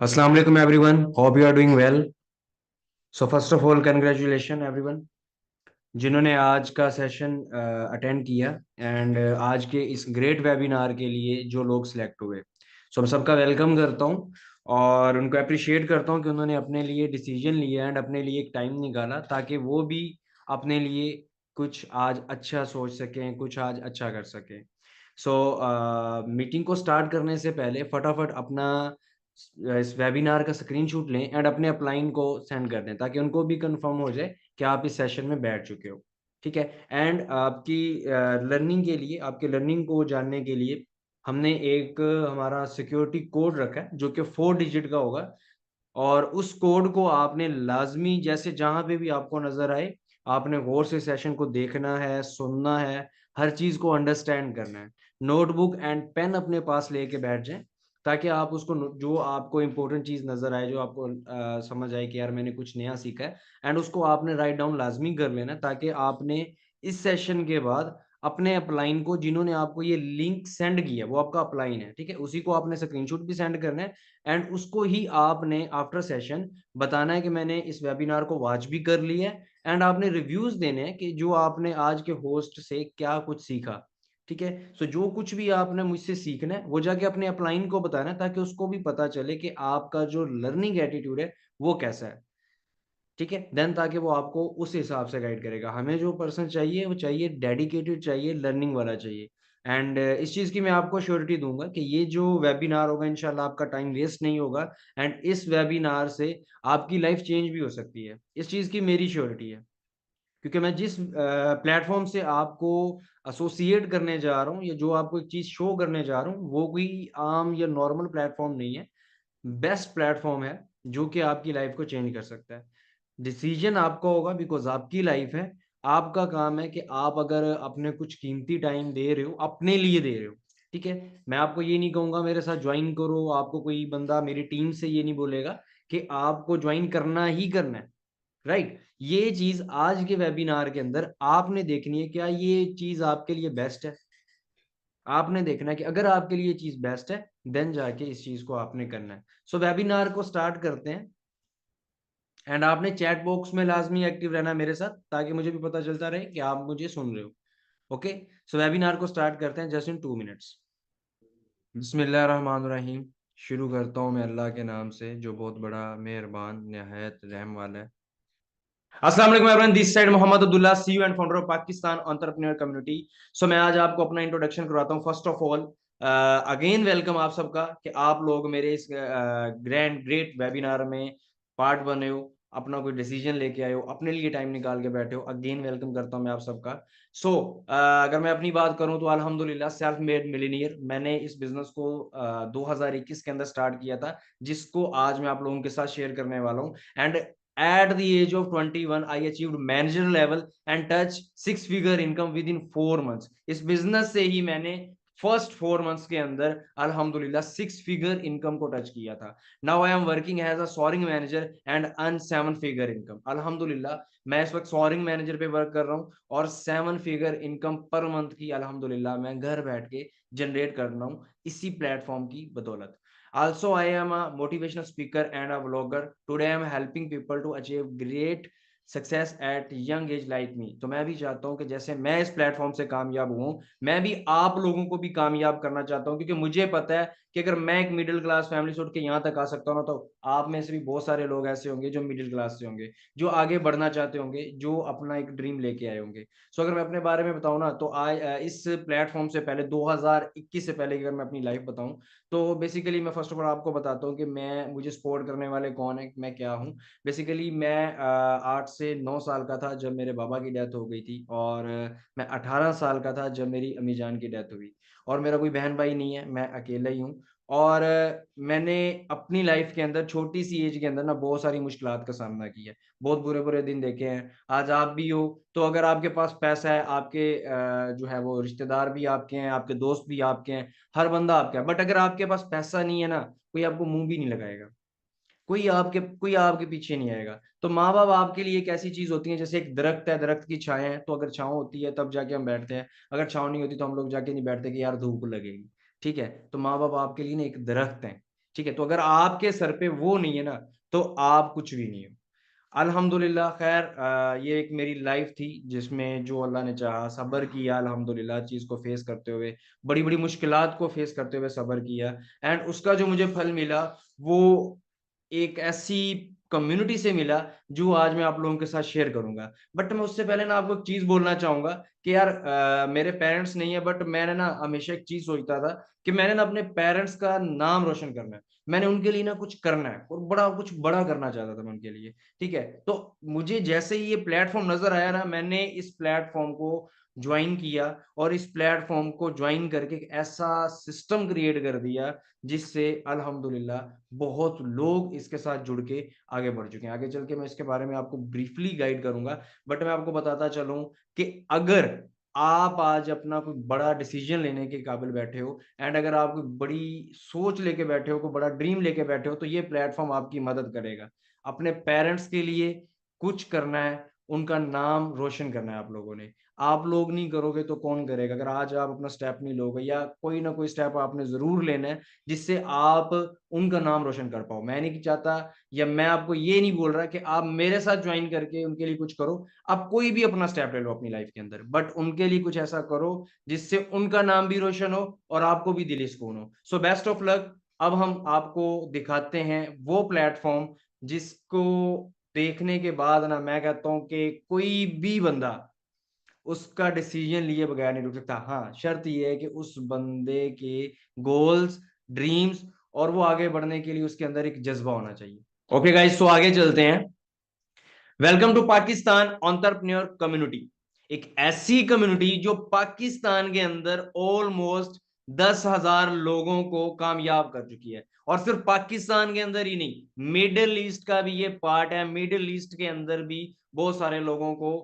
Assalamu alaikum everyone. Hope you are doing well. So first of all, congratulations everyone जिन्होंने आज का session attend किया and आज के इस ग्रेट वेबिनार के लिए जो लोग सिलेक्ट हुए। सो मैं सबका वेलकम करता हूँ और उनको अप्रिशिएट करता हूँ कि उन्होंने अपने लिए डिसीजन लिया एंड अपने लिए एक टाइम निकाला ताकि वो भी अपने लिए कुछ आज अच्छा सोच सकें, कुछ आज अच्छा कर सकें। सो मीटिंग को स्टार्ट करने से पहले फटाफट अपना इस वेबिनार का स्क्रीनशॉट लें एंड अपने अपलाइन को सेंड कर दें ताकि उनको भी कंफर्म हो जाए कि आप इस सेशन में बैठ चुके हो। ठीक है। एंड आपकी लर्निंग के लिए, आपके लर्निंग को जानने के लिए हमने एक हमारा सिक्योरिटी कोड रखा है जो कि 4 डिजिट का होगा और उस कोड को आपने लाजमी जैसे जहां पे भी आपको नजर आए आपने गौर से सेशन को देखना है, सुनना है, हर चीज को अंडरस्टैंड करना है। नोटबुक एंड पेन अपने पास लेके बैठ जाएं ताकि आप उसको जो आपको इंपॉर्टेंट चीज नजर आए, जो आपको समझ आए कि यार मैंने कुछ नया सीखा है एंड उसको आपने राइट डाउन लाजमी कर लेना ताकि आपने इस सेशन के बाद अपने अपलाइन को, जिन्होंने आपको ये लिंक सेंड किया वो आपका अपलाइन है, ठीक है, उसी को आपने स्क्रीनशॉट भी सेंड करना है एंड उसको ही आपने आफ्टर सेशन बताना है कि मैंने इस वेबिनार को वॉच भी कर लिया है एंड आपने रिव्यूज देने हैं कि जो आपने आज के होस्ट से क्या कुछ सीखा। ठीक है। सो जो कुछ भी आपने मुझसे सीखना है वो जाके अपने अपलाइन को बताना है ताकि उसको भी पता चले कि आपका जो लर्निंग एटीट्यूड है वो कैसा है। ठीक है। देन ताकि वो आपको उस हिसाब से गाइड करेगा। हमें जो पर्सन चाहिए वो चाहिए डेडिकेटेड, चाहिए लर्निंग वाला चाहिए। एंड इस चीज की मैं आपको श्योरिटी दूंगा कि ये जो वेबिनार होगा इंशाल्लाह आपका टाइम वेस्ट नहीं होगा एंड इस वेबिनार से आपकी लाइफ चेंज भी हो सकती है, इस चीज की मेरी श्योरिटी है। क्योंकि मैं जिस प्लेटफॉर्म से आपको एसोसिएट करने जा रहा हूँ या जो आपको एक चीज शो करने जा रहा हूँ वो कोई आम या नॉर्मल प्लेटफॉर्म नहीं है, बेस्ट प्लेटफॉर्म है जो कि आपकी लाइफ को चेंज कर सकता है। डिसीजन आपका होगा बिकॉज आपकी लाइफ है। आपका काम है कि आप अगर अपने कुछ कीमती टाइम दे रहे हो, अपने लिए दे रहे हो। ठीक है। मैं आपको ये नहीं कहूंगा मेरे साथ ज्वाइन करो, आपको कोई बंदा मेरी टीम से ये नहीं बोलेगा कि आपको ज्वाइन करना ही करना है। राइट। ये चीज आज के वेबिनार के अंदर आपने देखनी है, क्या ये चीज आपके लिए बेस्ट है। आपने देखना है कि अगर आपके लिए चीज बेस्ट है देन जाके इस चीज को आपने करना है। सो वेबिनार को स्टार्ट करते हैं एंड आपने चैट बॉक्स में लाजमी एक्टिव रहना है मेरे साथ ताकि मुझे भी पता चलता रहे कि आप मुझे सुन रहे हो। ओके। सो वेबिनार को स्टार्ट करते हैं जस्ट इन 2 मिनट्स। बिस्मिल्लाहिर्रहमानिर्रहीम। शुरू करता हूँ मैं अल्लाह के नाम से जो बहुत बड़ा मेहरबान निहायत रहम वाला है। अस्सलाम वालेकुम everyone, this side Mohammad Abdullah, CEO and founder of Pakistan entrepreneur community. So मैं आज आपको अपना इंट्रोडक्शन करवाता हूँ। First of all again welcome आप सबका कि आप लोग मेरे इस ग्रैंड ग्रेट वेबिनार में पार्ट बने हो, अपना कोई डिसीजन लेके आए हो, अपने लिए टाइम निकाल के बैठे हो। अगेन वेलकम करता हूँ मैं आप सबका। सो अगर मैं अपनी बात करूं तो अल्हम्दुलिल्लाह सेल्फ मेड मिलीनियर, मैंने इस बिजनेस को 2021 के अंदर स्टार्ट किया था जिसको आज मैं आप लोगों के साथ शेयर करने वाला हूँ। And at the age of 21 I achieved manager level and touch 6 figure income within 4 months। इस बिजनेस से ही मैंने फर्स्ट 4 मंथ्स के अंदर अल्हम्दुलिल्लाह 6 फिगर इनकम को टच किया था। Now I am working as a sourcing manager and earn 7 figure income. अल्हम्दुलिल्लाह मैं इस वक्त सोरिंग मैनेजर पे वर्क कर रहा हूँ और 7 फिगर इनकम पर मंथ की अल्हम्दुलिल्लाह मैं घर बैठ के जनरेट कर रहा हूँ इसी प्लेटफॉर्म की बदौलत। Also, I am a motivational speaker and a vlogger. Today, I am helping people to achieve great success at young age like me. तो मैं भी चाहता हूं कि जैसे मैं इस प्लेटफॉर्म से कामयाब हूं मैं भी आप लोगों को भी कामयाब करना चाहता हूं, क्योंकि मुझे पता है कि अगर मैं एक मिडिल क्लास फैमिली से उठ के यहाँ तक आ सकता हूँ ना, तो आप में से भी बहुत सारे लोग ऐसे होंगे जो मिडिल क्लास से होंगे, जो आगे बढ़ना चाहते होंगे, जो अपना एक ड्रीम लेके आए होंगे। सो अगर मैं अपने बारे में बताऊं ना तो आज इस प्लेटफॉर्म से पहले 2021 से पहले की अगर मैं अपनी लाइफ बताऊं तो बेसिकली मैं फर्स्ट ऑफ ऑल आपको बताता हूँ कि मैं मुझे सपोर्ट करने वाले कौन है, मैं क्या हूँ। बेसिकली मैं 8 से 9 साल का था जब मेरे बाबा की डेथ हो गई थी और मैं 18 साल का था जब मेरी अम्मी जान की डेथ हुई। और मेरा कोई बहन भाई नहीं है, मैं अकेला ही हूँ। और मैंने अपनी लाइफ के अंदर छोटी सी एज के अंदर ना बहुत सारी मुश्किलात का सामना किया है, बहुत बुरे बुरे दिन देखे हैं। आज आप भी हो तो अगर आपके पास पैसा है, आपके जो है वो रिश्तेदार भी आपके हैं, आपके दोस्त भी आपके हैं, हर बंदा आपका है। बट अगर आपके पास पैसा नहीं है ना, कोई आपको मुंह भी नहीं लगाएगा, कोई आपके पीछे नहीं आएगा। तो माँ बाप आपके लिए एक ऐसी चीज होती है जैसे एक दरख्त है, दरख्त की छाया है, तो अगर छाँव होती है तब जाके हम बैठते हैं, अगर छाँव नहीं होती तो हम लोग जाके नहीं बैठते कि यार धूप लगेगी। ठीक है। तो माँ बाप आपके लिए ना एक दरख्त है, ठीक है, तो अगर आपके सर पे वो नहीं है ना, तो आप कुछ भी नहीं हो। अल्हम्दुलिल्लाह। खैर ये एक मेरी लाइफ थी जिसमें जो अल्लाह ने चाहा सब्र किया, अल्हम्दुलिल्लाह चीज़ को फेस करते हुए, बड़ी बड़ी मुश्किलात को फेस करते हुए सब्र किया, एंड उसका जो मुझे फल मिला वो एक ऐसी कम्युनिटी से मिला जो आज मैं आप लोगों के साथ शेयर करूंगा। बट मैं उससे पहले ना आपको एक चीज बोलना चाहूंगा कि यार मेरे पेरेंट्स नहीं है, बट मैंने ना हमेशा एक चीज सोचता था कि मैंने ना अपने पेरेंट्स का नाम रोशन करना है, मैंने उनके लिए ना कुछ करना है और बड़ा कुछ बड़ा करना चाहता था मैं उनके लिए। ठीक है, तो मुझे जैसे ही ये प्लेटफॉर्म नजर आया ना, मैंने इस प्लेटफॉर्म को ज्वाइन किया, और इस प्लेटफॉर्म को ज्वाइन करके एक ऐसा सिस्टम क्रिएट कर दिया जिससे अल्हम्दुलिल्लाह बहुत लोग इसके साथ जुड़ के आगे बढ़ चुके हैं। आगे चल के मैं इसके बारे में आपको ब्रीफली गाइड करूंगा, बट मैं आपको बताता चलूं कि अगर आप आज अपना कोई बड़ा डिसीजन लेने के काबिल बैठे हो, एंड अगर आप कोई बड़ी सोच लेके बैठे हो, कोई बड़ा ड्रीम लेके बैठे हो, तो ये प्लेटफॉर्म आपकी मदद करेगा। अपने पेरेंट्स के लिए कुछ करना है, उनका नाम रोशन करना है आप लोगों ने। आप लोग नहीं करोगे तो कौन करेगा? अगर आज आप अपना स्टेप नहीं लोगे, या कोई ना कोई स्टेप आपने जरूर लेना है जिससे आप उनका नाम रोशन कर पाओ। मैं नहीं चाहता, या मैं आपको ये नहीं बोल रहा कि आप मेरे साथ ज्वाइन करके उनके लिए कुछ करो। आप कोई भी अपना स्टेप ले लो अपनी लाइफ के अंदर, बट उनके लिए कुछ ऐसा करो जिससे उनका नाम भी रोशन हो और आपको भी दिली सुकून हो। So best of luck. अब हम आपको दिखाते हैं वो प्लेटफॉर्म जिसको देखने के बाद ना मैं कहता हूं कि कोई भी बंदा उसका डिसीजन लिए बगैर नहीं रुक सकता। हाँ, शर्त यह है कि उस बंदे के गोल्स, ड्रीम्स और वो आगे बढ़ने के लिए उसके अंदर एक जज्बा होना चाहिए। ओके गाइस, तो आगे चलते हैं। Welcome to Pakistan entrepreneur community. एक ऐसी कम्युनिटी जो पाकिस्तान के अंदर ऑलमोस्ट 10,000 लोगों को कामयाब कर चुकी है, और सिर्फ पाकिस्तान के अंदर ही नहीं, मिडिल ईस्ट का भी ये पार्ट है। मिडिल ईस्ट के अंदर भी बहुत सारे लोगों को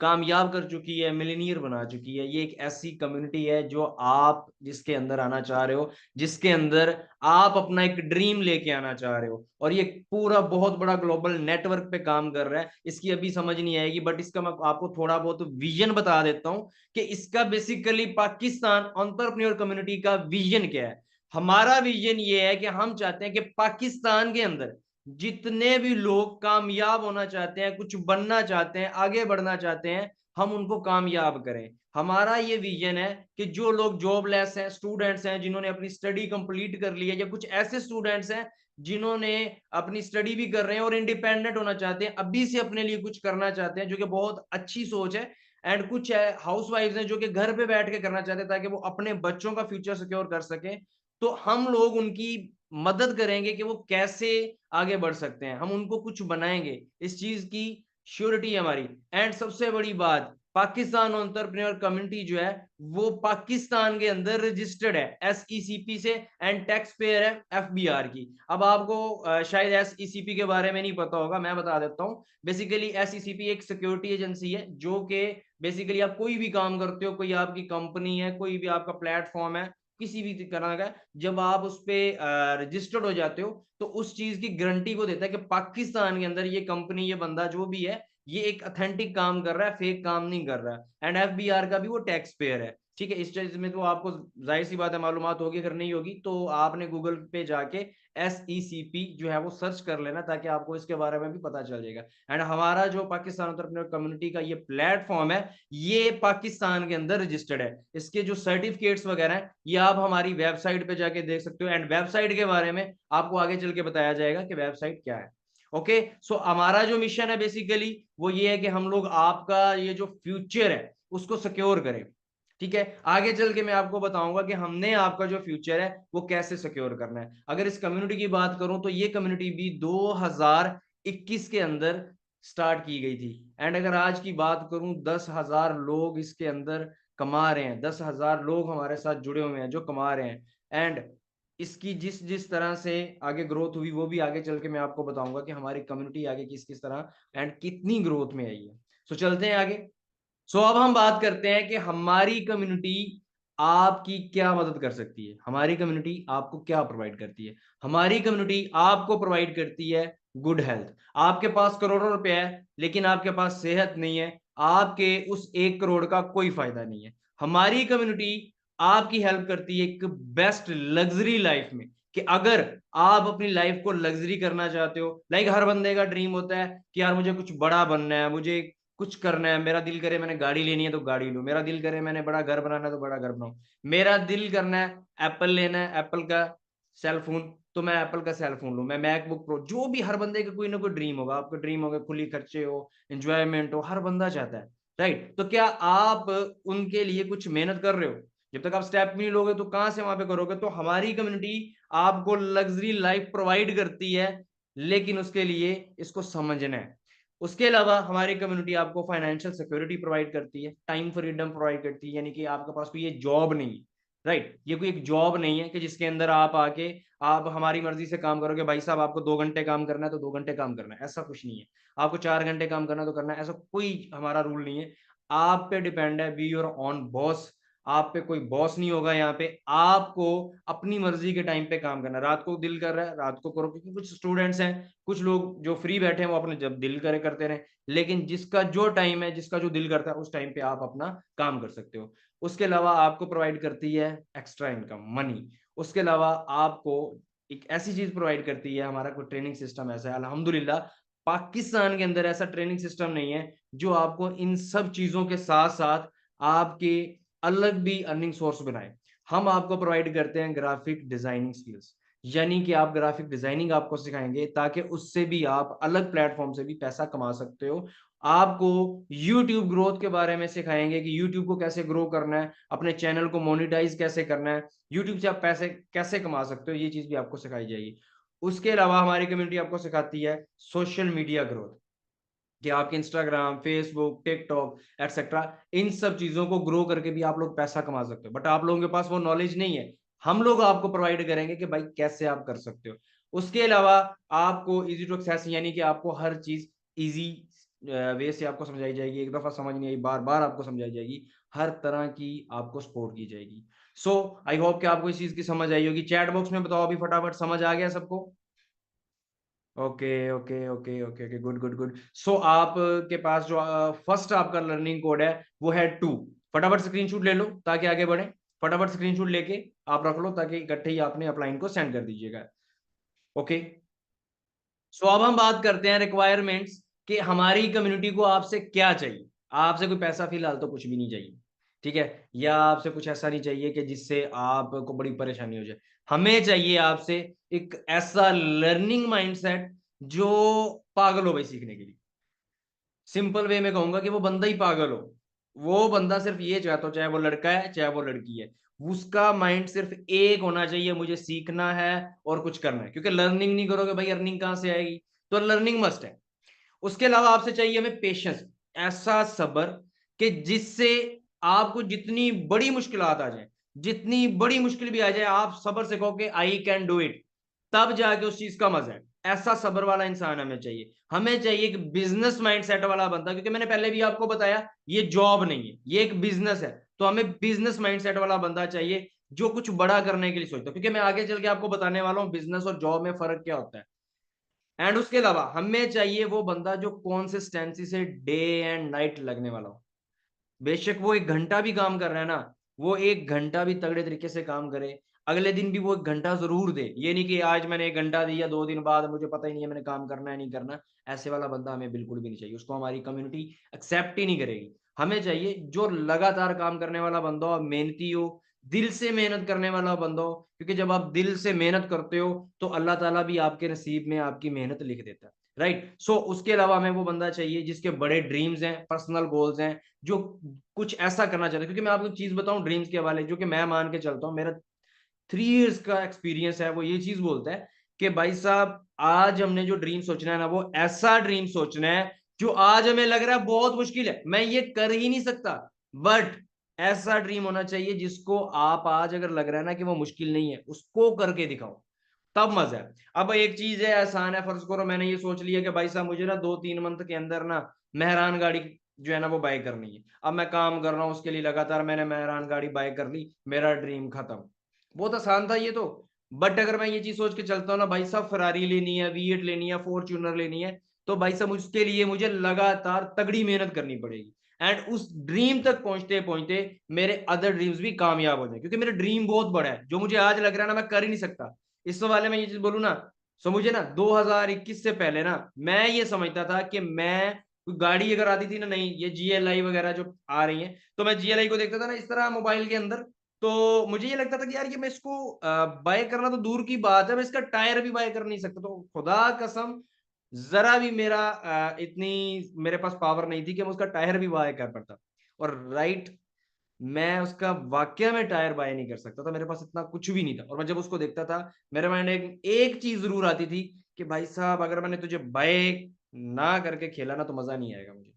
कामयाब कर चुकी है, मिलीनियर बना चुकी है। ये एक ऐसी कम्युनिटी है जो आप जिसके अंदर आना चाह रहे हो, जिसके अंदर आप अपना एक ड्रीम लेके आना चाह रहे हो, और ये पूरा बहुत बड़ा ग्लोबल नेटवर्क पे काम कर रहा है। इसकी अभी समझ नहीं आएगी, बट इसका मैं आपको थोड़ा बहुत विजन बता देता हूं कि इसका बेसिकली पाकिस्तान एंटरप्रेन्योर कम्युनिटी का विजन क्या है। हमारा विजन ये है कि हम चाहते हैं कि पाकिस्तान के अंदर जितने भी लोग कामयाब होना चाहते हैं, कुछ बनना चाहते हैं, आगे बढ़ना चाहते हैं, हम उनको कामयाब करें। हमारा ये विजन है कि जो लोग जॉबलेस हैं, स्टूडेंट्स हैं जिन्होंने अपनी स्टडी कंप्लीट कर ली है, या कुछ ऐसे स्टूडेंट्स हैं जिन्होंने अपनी स्टडी भी कर रहे हैं और इंडिपेंडेंट होना चाहते हैं, अभी से अपने लिए कुछ करना चाहते हैं, जो कि बहुत अच्छी सोच है। एंड कुछ हाउस वाइफ हैं जो कि घर पे बैठ के करना चाहते हैं ताकि वो अपने बच्चों का फ्यूचर सिक्योर कर सकें। तो हम लोग उनकी मदद करेंगे कि वो कैसे आगे बढ़ सकते हैं, हम उनको कुछ बनाएंगे, इस चीज की श्योरिटी है हमारी। एंड सबसे बड़ी बात, पाकिस्तान एंटरप्रेन्योर कम्युनिटी जो है वो पाकिस्तान के अंदर रजिस्टर्ड है एसईसीपी से, एंड टैक्स पेयर है एफबीआर की। अब आपको शायद एसईसीपी के बारे में नहीं पता होगा, मैं बता देता हूँ। बेसिकली एसईसीपी एक सिक्योरिटी एजेंसी है जो कि बेसिकली आप कोई भी काम करते हो, कोई आपकी कंपनी है, कोई भी आपका प्लेटफॉर्म है, किसी भी तरह का, जब आप उस पर रजिस्टर्ड हो जाते हो तो उस चीज की गारंटी को देता है कि पाकिस्तान के अंदर ये कंपनी, ये बंदा जो भी है, ये एक अथेंटिक काम कर रहा है, फेक काम नहीं कर रहा है। एंड एफबीआर का भी वो टैक्स पेयर है। ठीक है, इस चीज में तो आपको जाहिर सी बात है मालूमात होगी, अगर नहीं होगी तो आपने गूगल पे जाके एसईसीपी जो है वो सर्च कर लेना, ताकि आपको इसके बारे में भी पता चल जाएगा। एंड हमारा जो पाकिस्तान एंटरप्रेन्योर कम्युनिटी का ये प्लेटफॉर्म है, ये पाकिस्तान के अंदर रजिस्टर्ड है। इसके जो सर्टिफिकेट्स वगैरह हैं ये आप हमारी वेबसाइट पे जाके देख सकते हो, एंड वेबसाइट के बारे में आपको आगे चल के बताया जाएगा कि वेबसाइट क्या है। ओके, सो हमारा जो मिशन है बेसिकली वो ये है कि हम लोग आपका ये जो फ्यूचर है उसको सिक्योर करें। ठीक है, आगे चल के मैं आपको बताऊंगा कि हमने आपका जो फ्यूचर है वो कैसे सिक्योर करना है। अगर इस कम्युनिटी की बात करूं तो ये कम्युनिटी भी 2021 के अंदर स्टार्ट की गई थी, एंड अगर आज की बात करूं 10,000 लोग इसके अंदर कमा रहे हैं, 10,000 लोग हमारे साथ जुड़े हुए हैं जो कमा रहे हैं। एंड इसकी जिस जिस तरह से आगे ग्रोथ हुई वो भी आगे चल के मैं आपको बताऊंगा कि हमारी कम्युनिटी आगे किस किस तरह एंड कितनी ग्रोथ में आई है। सो चलते हैं आगे। सो अब हम बात करते हैं कि हमारी कम्युनिटी आपकी क्या मदद कर सकती है, हमारी कम्युनिटी आपको क्या प्रोवाइड करती है। हमारी कम्युनिटी आपको प्रोवाइड करती है गुड हेल्थ। आपके पास करोड़ों रुपए है लेकिन आपके पास सेहत नहीं है, आपके उस 1 करोड़ का कोई फायदा नहीं है। हमारी कम्युनिटी आपकी हेल्प करती है एक बेस्ट लग्जरी लाइफ में, कि अगर आप अपनी लाइफ को लग्जरी करना चाहते हो, लाइक हर बंदे का ड्रीम होता है कि यार मुझे कुछ बड़ा बनना है, मुझे कुछ करना है, मेरा दिल करे मैंने गाड़ी लेनी है तो गाड़ी लूं, मेरा दिल करे मैंने बड़ा घर बनाना है तो बड़ा घर बनाऊं, मेरा दिल करना है एप्पल लेना है, एप्पल का सेल फोन, तो मैं एप्पल का सेल फोन लूं, मैं मैकबुक प्रो, जो भी हर बंदे का कोई ना कोई ड्रीम होगा, आपका ड्रीम होगा खुली खर्चे हो, एंजॉयमेंट हो, हर बंदा चाहता है, राइट? तो क्या आप उनके लिए कुछ मेहनत कर रहे हो? जब तक आप स्टेप नहीं लोगे तो कहां से वहां पे करोगे? तो हमारी कम्युनिटी आपको लग्जरी लाइफ प्रोवाइड करती है, लेकिन उसके लिए इसको समझना है। उसके अलावा हमारी कम्युनिटी आपको फाइनेंशियल सिक्योरिटी प्रोवाइड करती है, टाइम फ्रीडम प्रोवाइड करती है, यानी कि आपके पास कोई ये जॉब नहीं है, राइट? ये कोई एक जॉब नहीं है कि जिसके अंदर आप आके आप हमारी मर्जी से काम करोगे, भाई साहब आपको 2 घंटे काम करना है तो 2 घंटे काम करना है, ऐसा कुछ नहीं है। आपको 4 घंटे काम करना है तो करना है, ऐसा कोई हमारा रूल नहीं है। आप पे डिपेंड है, बी योर ऑन बॉस। आप पे कोई बॉस नहीं होगा यहाँ पे, आपको अपनी मर्जी के टाइम पे काम करना है। रात को दिल कर रहा है रात को करो, क्योंकि कुछ स्टूडेंट्स हैं, कुछ लोग जो फ्री बैठे हैं वो अपने जब दिल करे करते रहे, लेकिन जिसका जो टाइम है, जिसका जो दिल करता है उस टाइम पे आप अपना काम कर सकते हो। उसके अलावा आपको प्रोवाइड करती है एक्स्ट्रा इनकम मनी। उसके अलावा आपको एक ऐसी चीज प्रोवाइड करती है, हमारा कोई ट्रेनिंग सिस्टम ऐसा है अल्हम्दुलिल्लाह, पाकिस्तान के अंदर ऐसा ट्रेनिंग सिस्टम नहीं है जो आपको इन सब चीजों के साथ साथ आपके अलग भी अर्निंग सोर्स बनाए। हम आपको प्रोवाइड करते हैं ग्राफिक डिजाइनिंग स्किल्स, यानी कि आप ग्राफिक डिजाइनिंग आपको सिखाएंगे ताकि उससे भी आप अलग प्लेटफॉर्म से भी पैसा कमा सकते हो। आपको YouTube ग्रोथ के बारे में सिखाएंगे कि YouTube को कैसे ग्रो करना है, अपने चैनल को मोनेटाइज कैसे करना है, YouTube से आप पैसे कैसे कमा सकते हो, ये चीज भी आपको सिखाई जाएगी। उसके अलावा हमारी कम्युनिटी आपको सिखाती है सोशल मीडिया ग्रोथ, कि आपके इंस्टाग्राम, फेसबुक, टिकटॉक एटसेट्रा, इन सब चीजों को ग्रो करके भी आप लोग पैसा कमा सकते हो, बट आप लोगों के पास वो नॉलेज नहीं है। हम लोग आपको प्रोवाइड करेंगे कि भाई कैसे आप कर सकते हो। उसके अलावा आपको इजी टू एक्सेस, यानी कि आपको हर चीज इजी वे से आपको समझाई जाएगी, एक दफा समझ नहीं आई बार बार आपको समझाई जाएगी, हर तरह की आपको सपोर्ट की जाएगी। सो आई होप कि आपको इस चीज की समझ आई होगी। चैट बॉक्स में बताओ अभी फटाफट, समझ आ गया सबको? Okay okay okay okay okay, good good good. So आप के पास जो फर्स्ट आपका लर्निंग कोड है वो है 2। फटाफट स्क्रीनशॉट ले लो ताकि आगे बढ़े। फटाफट स्क्रीनशॉट लेके आप रख लो ताकि इकट्ठे ही आपने अपलाइन को सेंड कर दीजिएगा। ओके, सो अब हम बात करते हैं रिक्वायरमेंट्स, कि हमारी कम्युनिटी को आपसे क्या चाहिए। आपसे कोई पैसा फिलहाल तो कुछ भी नहीं चाहिए, ठीक है? या आपसे कुछ ऐसा नहीं चाहिए कि जिससे आपको बड़ी परेशानी हो जाए। हमें चाहिए आपसे एक ऐसा लर्निंग माइंडसेट जो पागल हो भाई सीखने के लिए। सिंपल वे में कहूंगा कि वो बंदा ही पागल हो। वो बंदा सिर्फ ये चाहता हो, चाहे वो लड़का है चाहे वो लड़की है, उसका माइंड सिर्फ एक होना चाहिए, मुझे सीखना है और कुछ करना है। क्योंकि लर्निंग नहीं करोगे भाई, अर्निंग कहां से आएगी? तो लर्निंग मस्ट है। उसके अलावा आपसे चाहिए हमें पेशेंस, ऐसा सब्र कि जिससे आपको जितनी बड़ी मुश्किल आ जाए, जितनी बड़ी मुश्किल भी आ जाए, आप सब्र से कहो कि आई कैन डू इट, तब जाके उस चीज का मजा है। ऐसा सब्र वाला इंसान हमें चाहिए। हमें चाहिए एक बिजनेस माइंडसेट वाला बंदा, क्योंकि मैंने पहले भी आपको बताया ये जॉब नहीं है, ये एक बिजनेस है। तो हमें बिजनेस माइंडसेट वाला बंदा चाहिए जो कुछ बड़ा करने के लिए सोचता है, क्योंकि मैं आगे चल के आपको बताने वाला हूं बिजनेस और जॉब में फर्क क्या होता है। एंड उसके अलावा हमें चाहिए वो बंदा जो कॉन्सिस्टेंसी से डे एंड नाइट लगने वाला हो। बेशक वो 1 घंटा भी काम कर रहा है ना, वो 1 घंटा भी तगड़े तरीके से काम करे, अगले दिन भी वो 1 घंटा जरूर दे। ये नहीं कि आज मैंने 1 घंटा दिया 2 दिन बाद मुझे पता ही नहीं है मैंने काम करना है नहीं करना। ऐसे वाला बंदा हमें बिल्कुल भी नहीं चाहिए, उसको हमारी कम्युनिटी एक्सेप्ट ही नहीं करेगी। हमें चाहिए जो लगातार काम करने वाला बंदा हो, मेहनती हो, दिल से मेहनत करने वाला बंदा हो, क्योंकि जब आप दिल से मेहनत करते हो तो अल्लाह ताला भी आपके नसीब में आपकी मेहनत लिख देता है, राइट? सो उसके अलावा हमें वो बंदा चाहिए जिसके बड़े ड्रीम्स हैं, पर्सनल गोल्स हैं, जो कुछ ऐसा करना चाहते हैं। क्योंकि मैं आपको एक चीज बताऊं ड्रीम्स के हवाले, जो कि मैं मान के चलता हूं, मेरा 3 इयर्स का एक्सपीरियंस है, वो ये चीज बोलता है कि भाई साहब आज हमने जो ड्रीम सोचना है ना, वो ऐसा ड्रीम सोचना है जो आज हमें लग रहा है बहुत मुश्किल है, मैं ये कर ही नहीं सकता, बट ऐसा ड्रीम होना चाहिए जिसको आप आज अगर लग रहा है ना कि वो मुश्किल नहीं है, उसको करके दिखाओ, तब मजा है। अब एक चीज है आसान है, फर्ज करो मैंने ये सोच लिया कि भाई साहब मुझे ना 2-3 मंथ के अंदर ना मेहरान गाड़ी जो है ना वो बाय करनी है। अब मैं काम कर रहा हूँ उसके लिए लगातार, मैंने मेहरान गाड़ी बाय कर ली, मेरा ड्रीम खत्म। बहुत आसान था ये तो। बट अगर मैं ये चीज सोच के चलता हूँ ना भाई साहब फरारी लेनी है, V8 लेनी है, फॉर्च्यूनर लेनी है, तो भाई साहब उसके लिए मुझे लगातार तगड़ी मेहनत करनी पड़ेगी। एंड उस ड्रीम तक पहुंचते पहुंचते मेरे अदर ड्रीम्स भी कामयाब हो जाए, क्योंकि मेरा ड्रीम बहुत बड़ा है, जो मुझे आज लग रहा है ना मैं कर ही नहीं सकता, इस वाले में ये चीज बोलूँ ना, सो मुझे ना 2021 से पहले ना मैं ये समझता था कि मैं कोई गाड़ी अगर आती थी ना, नहीं ये GLI वगैरह जो आ रही है, तो मैं GLI को देखता था ना इस तरह मोबाइल के अंदर, तो मुझे ये लगता था कि यार ये मैं इसको बाय करना तो दूर की बात है, मैं इसका टायर भी बाय कर नहीं सकता। तो खुदा कसम जरा भी मेरा इतनी मेरे पास पावर नहीं थी कि मैं उसका टायर भी बाय कर पाता। और राइट, मैं उसका वाकया में टायर बाय नहीं कर सकता था, मेरे पास इतना कुछ भी नहीं था। और मैं जब उसको देखता था मेरे माइंड में एक चीज जरूर आती थी कि भाई साहब अगर मैंने तुझे बाय ना करके खेला ना तो मजा नहीं आएगा मुझे।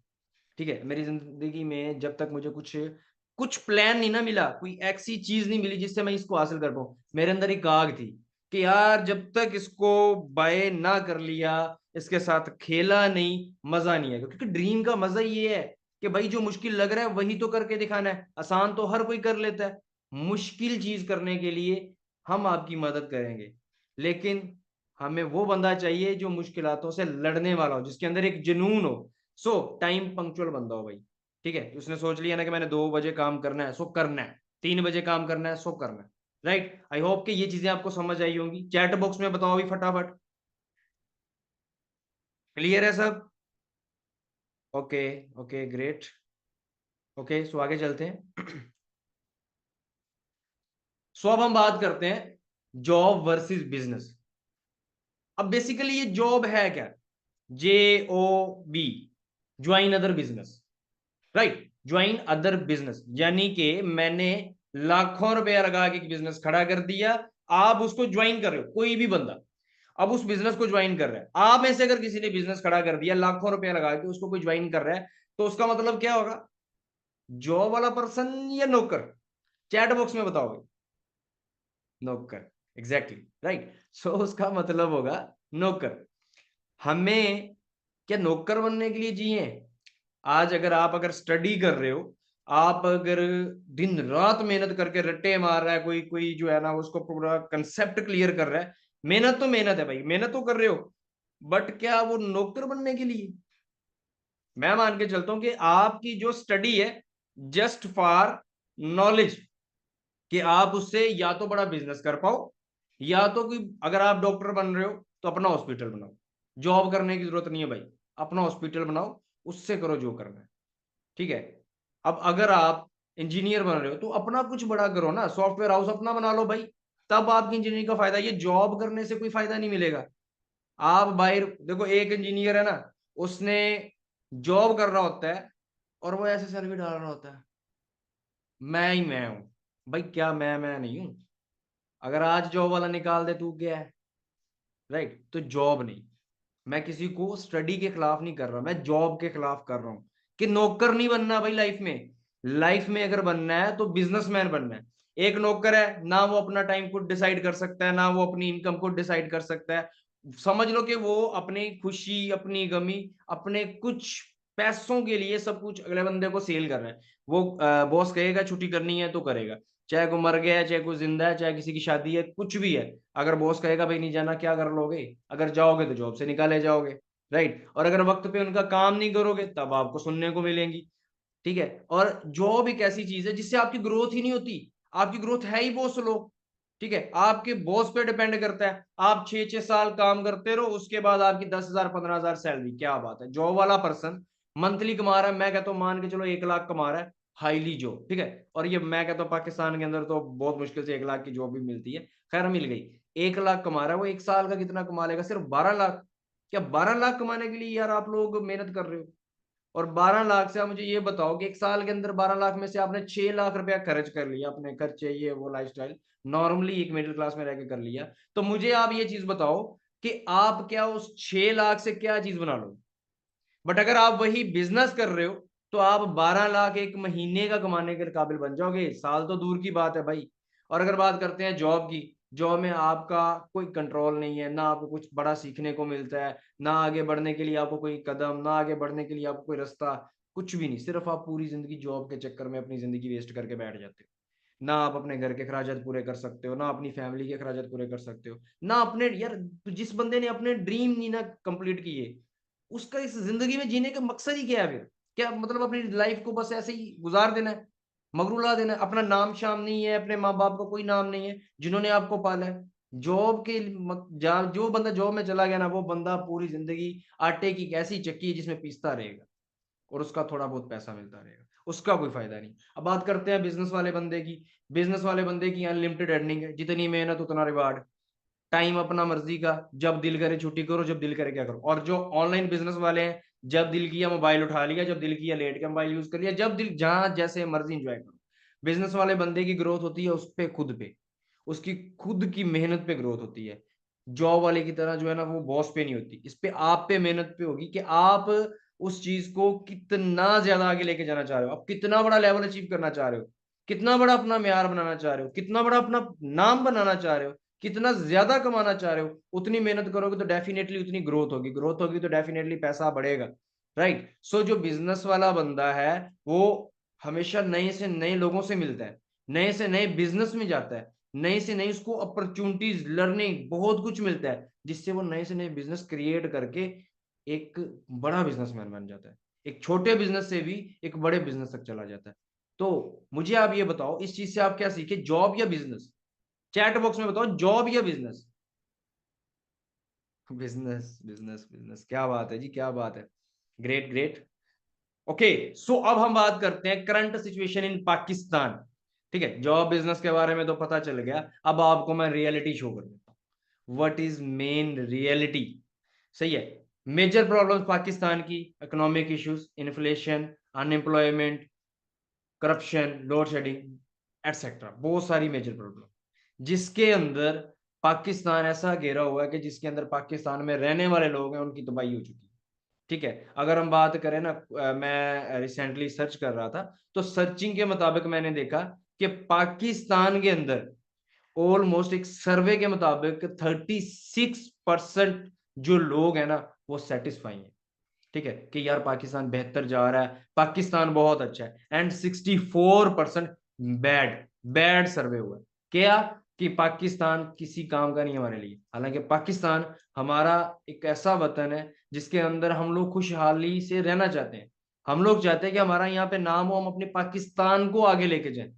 ठीक है, मेरी जिंदगी में जब तक मुझे कुछ कुछ प्लान नहीं ना मिला, कोई ऐसी चीज नहीं मिली जिससे मैं इसको हासिल कर पाऊं, मेरे अंदर एक आग थी कि यार जब तक इसको बाय ना कर लिया, इसके साथ खेला नहीं, मजा नहीं आएगा। क्योंकि ड्रीम का मजा ये है कि भाई जो मुश्किल लग रहा है वही तो करके दिखाना है, आसान तो हर कोई कर लेता है। मुश्किल चीज करने के लिए हम आपकी मदद करेंगे, लेकिन हमें वो बंदा चाहिए जो मुश्किलातों से लड़ने वाला हो, जिसके अंदर एक जुनून हो। सो टाइम पंक्चुअल बंदा हो भाई। ठीक है, उसने सोच लिया ना कि मैंने 2 बजे काम करना है सो करना है, 3 बजे काम करना है सो करना है। राइट, आई होप कि ये चीजें आपको समझ आई होंगी। चैट बॉक्स में बताओ अभी फटाफट। क्लियर है सब? Okay, okay great. Okay so आगे चलते हैं। सो अब हम बात करते हैं जॉब वर्सेस बिजनेस। अब बेसिकली ये जॉब है क्या? JOB, join other business. Right, join other business यानी कि मैंने लाखों रुपया लगा के बिजनेस खड़ा कर दिया, आप उसको ज्वाइन कर रहे हो, कोई भी बंदा अब उस बिजनेस को ज्वाइन कर रहा है। आप में से अगर किसी ने बिजनेस खड़ा कर दिया लाखों रुपया लगा के, उसको कोई ज्वाइन कर रहा है, तो उसका मतलब क्या होगा? जॉब वाला पर्सन या नौकर? चैट बॉक्स में बताओगे। नौकर, एग्जैक्टली राइट। सो उसका मतलब होगा नौकर। हमें क्या नौकर बनने के लिए जिए? आज अगर आप अगर स्टडी कर रहे हो, आप अगर दिन रात मेहनत करके रट्टे मार रहा है, कोई कोई जो है ना उसको पूरा कंसेप्ट क्लियर कर रहा है, मेहनत तो मेहनत है भाई, मेहनत तो कर रहे हो, बट क्या वो नौकर बनने के लिए? मैं मान के चलता हूं कि आपकी जो स्टडी है जस्ट फॉर नॉलेज, कि आप उससे या तो बड़ा बिजनेस कर पाओ, या तो कोई अगर आप डॉक्टर बन रहे हो तो अपना हॉस्पिटल बनाओ। जॉब करने की जरूरत नहीं है भाई, अपना हॉस्पिटल बनाओ, उससे करो जो करना है। ठीक है, अब अगर आप इंजीनियर बन रहे हो तो अपना कुछ बड़ा करो ना, सॉफ्टवेयर हाउस अपना बना लो भाई, तब आपकी इंजीनियरिंग का फायदा। ये जॉब करने से कोई फायदा नहीं मिलेगा। आप बाहर देखो, एक इंजीनियर है ना, उसने जॉब कर रहा होता है और वो ऐसे सर्वे डाल रहा होता है, मैं ही मैं हूं। भाई क्या मैं नहीं हूं? अगर आज जॉब वाला निकाल दे, तू क्या है? राइट, तो जॉब नहीं। मैं किसी को स्टडी के खिलाफ नहीं कर रहा, मैं जॉब के खिलाफ कर रहा हूं कि नौकर नहीं बनना भाई लाइफ में। लाइफ में अगर बनना है तो बिजनेसमैन बनना है। एक नौकर है ना, वो अपना टाइम खुद डिसाइड कर सकता है, ना वो अपनी इनकम खुद डिसाइड कर सकता है। समझ लो कि वो अपनी खुशी, अपनी गमी, अपने कुछ पैसों के लिए सब कुछ अगले बंदे को सेल कर रहा है। वो बॉस कहेगा छुट्टी करनी है तो करेगा, चाहे कोई मर गया है, चाहे कोई जिंदा है, चाहे किसी की शादी है, कुछ भी है। अगर बॉस कहेगा भाई नहीं जाना, क्या कर लोगे? अगर जाओगे तो जॉब से निकाले जाओगे। राइट, और अगर वक्त पे उनका काम नहीं करोगे तब आपको सुनने को मिलेंगी। ठीक है, और जॉब एक ऐसी चीज है जिससे आपकी ग्रोथ ही नहीं होती। आपकी ग्रोथ है ही बहुत स्लो। ठीक है, आपके बॉस पे डिपेंड करता है। आप 6-6 साल काम करते रहो, उसके बाद आपकी 10,000 15,000 सैलरी, क्या बात है। जॉब वाला पर्सन मंथली कमा रहा है, मैं कहता हूँ मान के चलो 1 लाख कमा रहा है, हाईली जॉब। ठीक है, और ये मैं कहता हूँ पाकिस्तान के अंदर तो बहुत मुश्किल से 1 लाख की जॉब भी मिलती है, खैर मिल गई। 1 लाख कमा रहा है, वो एक साल का कितना कमा लेगा? सिर्फ 12 लाख। क्या 12 लाख कमाने के लिए यार आप लोग मेहनत कर रहे हो? और 12 लाख से आप मुझे ये बताओ कि एक साल के अंदर 12 लाख में से आपने 6 लाख रुपया खर्च कर लिया, अपने खर्चे ये वो लाइफस्टाइल नॉर्मली एक मिडिल क्लास में रह के कर लिया, तो मुझे आप ये चीज बताओ कि आप क्या उस 6 लाख से क्या चीज बना लो? बट अगर आप वही बिजनेस कर रहे हो तो आप 12 लाख एक महीने का कमाने के काबिल बन जाओगे, साल तो दूर की बात है भाई। और अगर बात करते हैं जॉब की, जॉब में आपका कोई कंट्रोल नहीं है, ना आपको कुछ बड़ा सीखने को मिलता है, ना आगे बढ़ने के लिए आपको कोई कदम, ना आगे बढ़ने के लिए आपको कोई रास्ता, कुछ भी नहीं। सिर्फ आप पूरी जिंदगी जॉब के चक्कर में अपनी जिंदगी वेस्ट करके बैठ जाते हो। ना आप अपने घर के खर्चात पूरे कर सकते हो, ना अपनी फैमिली के खर्चात पूरे कर सकते हो, ना अपने यार, जिस बंदे ने अपने ड्रीम नहीं ना कंप्लीट किए, उसका इस जिंदगी में जीने का मकसद ही क्या है फिर? क्या मतलब अपनी लाइफ को बस ऐसे ही गुजार देना है, मगरूला देना है? अपना नाम शाम नहीं है, अपने माँ बाप का कोई नाम नहीं है जिन्होंने आपको पाला है। जॉब के जो बंदा जॉब में चला गया ना, वो बंदा पूरी जिंदगी आटे की कैसी चक्की है जिसमें पीसता रहेगा और उसका थोड़ा बहुत पैसा मिलता रहेगा, उसका कोई फायदा नहीं। अब बात करते हैं बिजनेस वाले बंदे की। बिजनेस वाले बंदे की अनलिमिटेड अर्निंग है, जितनी मेहनत उतना रिवार्ड। टाइम अपना मर्जी का, जब दिल करे छुट्टी करो, जब दिल करे क्या करो। और जो ऑनलाइन बिजनेस वाले हैं, जब दिल किया मोबाइल उठा लिया, जब दिल किया लेट के मोबाइल यूज कर लिया, जब दिल जहां जैसे मर्जी इंजॉय करो। बिजनेस वाले बंदे की ग्रोथ होती है उस पे खुद पे, उसकी खुद की मेहनत पे ग्रोथ होती है। जॉब वाले की तरह जो है ना वो बॉस पे नहीं होती, इस पे आप पे मेहनत पे होगी कि आप उस चीज को कितना ज्यादा आगे लेके जाना चाह रहे हो, आप कितना बड़ा लेवल अचीव करना चाह रहे हो, कितना बड़ा अपना म्यार बनाना चाह रहे हो, कितना बड़ा अपना नाम बनाना चाह रहे हो, कितना ज्यादा कमाना चाह रहे हो। उतनी मेहनत करोगे तो डेफिनेटली उतनी ग्रोथ होगी, ग्रोथ होगी तो डेफिनेटली पैसा बढ़ेगा। राइट। सो जो बिजनेस वाला बंदा है वो हमेशा नए से नए लोगों से मिलता है, नए से नए बिजनेस में जाता है, नए से नए उसको अपॉर्चुनिटीज लर्निंग बहुत कुछ मिलता है, जिससे वो नए से नए बिजनेस क्रिएट करके एक बड़ा बिजनेसमैन बन जाता है। एक छोटे बिजनेस से भी एक बड़े बिजनेस तक चला जाता है। तो मुझे आप ये बताओ, इस चीज से आप क्या सीखे, जॉब या बिजनेस? चैट बॉक्स में बताओ, जॉब या बिजनेस? बिजनेस बिजनेस बिजनेस, क्या बात है जी, क्या बात है। Great great. ओके। सो अब हम बात करते हैं करंट सिचुएशन इन पाकिस्तान। ठीक है, जॉब बिजनेस के बारे में तो पता चल गया, अब आपको मैं रियलिटी शो कर देता हूँ। What is main reality? सही है। मेजर प्रॉब्लम्स पाकिस्तान की, economic issues, inflation, unemployment, corruption, load shedding, etcetera, बहुत सारी मेजर प्रॉब्लम, जिसके अंदर पाकिस्तान ऐसा घेरा हुआ है कि जिसके अंदर पाकिस्तान में रहने वाले लोग हैं उनकी तबाही हो चुकी है। ठीक है। अगर हम बात करें ना, मैं रिसेंटली सर्च कर रहा था, तो सर्चिंग के मुताबिक मैंने देखा कि पाकिस्तान के अंदर ऑलमोस्ट एक सर्वे के मुताबिक 36% जो लोग हैं ना वो सेटिस्फाई हैं। ठीक है, कि यार पाकिस्तान बेहतर जा रहा है, पाकिस्तान बहुत अच्छा है। एंड 64% बैड, बैड सर्वे हुआ है। क्या? कि पाकिस्तान किसी काम का नहीं है हमारे लिए। हालांकि पाकिस्तान हमारा एक ऐसा वतन है जिसके अंदर हम लोग खुशहाली से रहना चाहते हैं। हम लोग चाहते हैं कि हमारा यहाँ पे नाम हो, हम अपने पाकिस्तान को आगे लेके जाएं।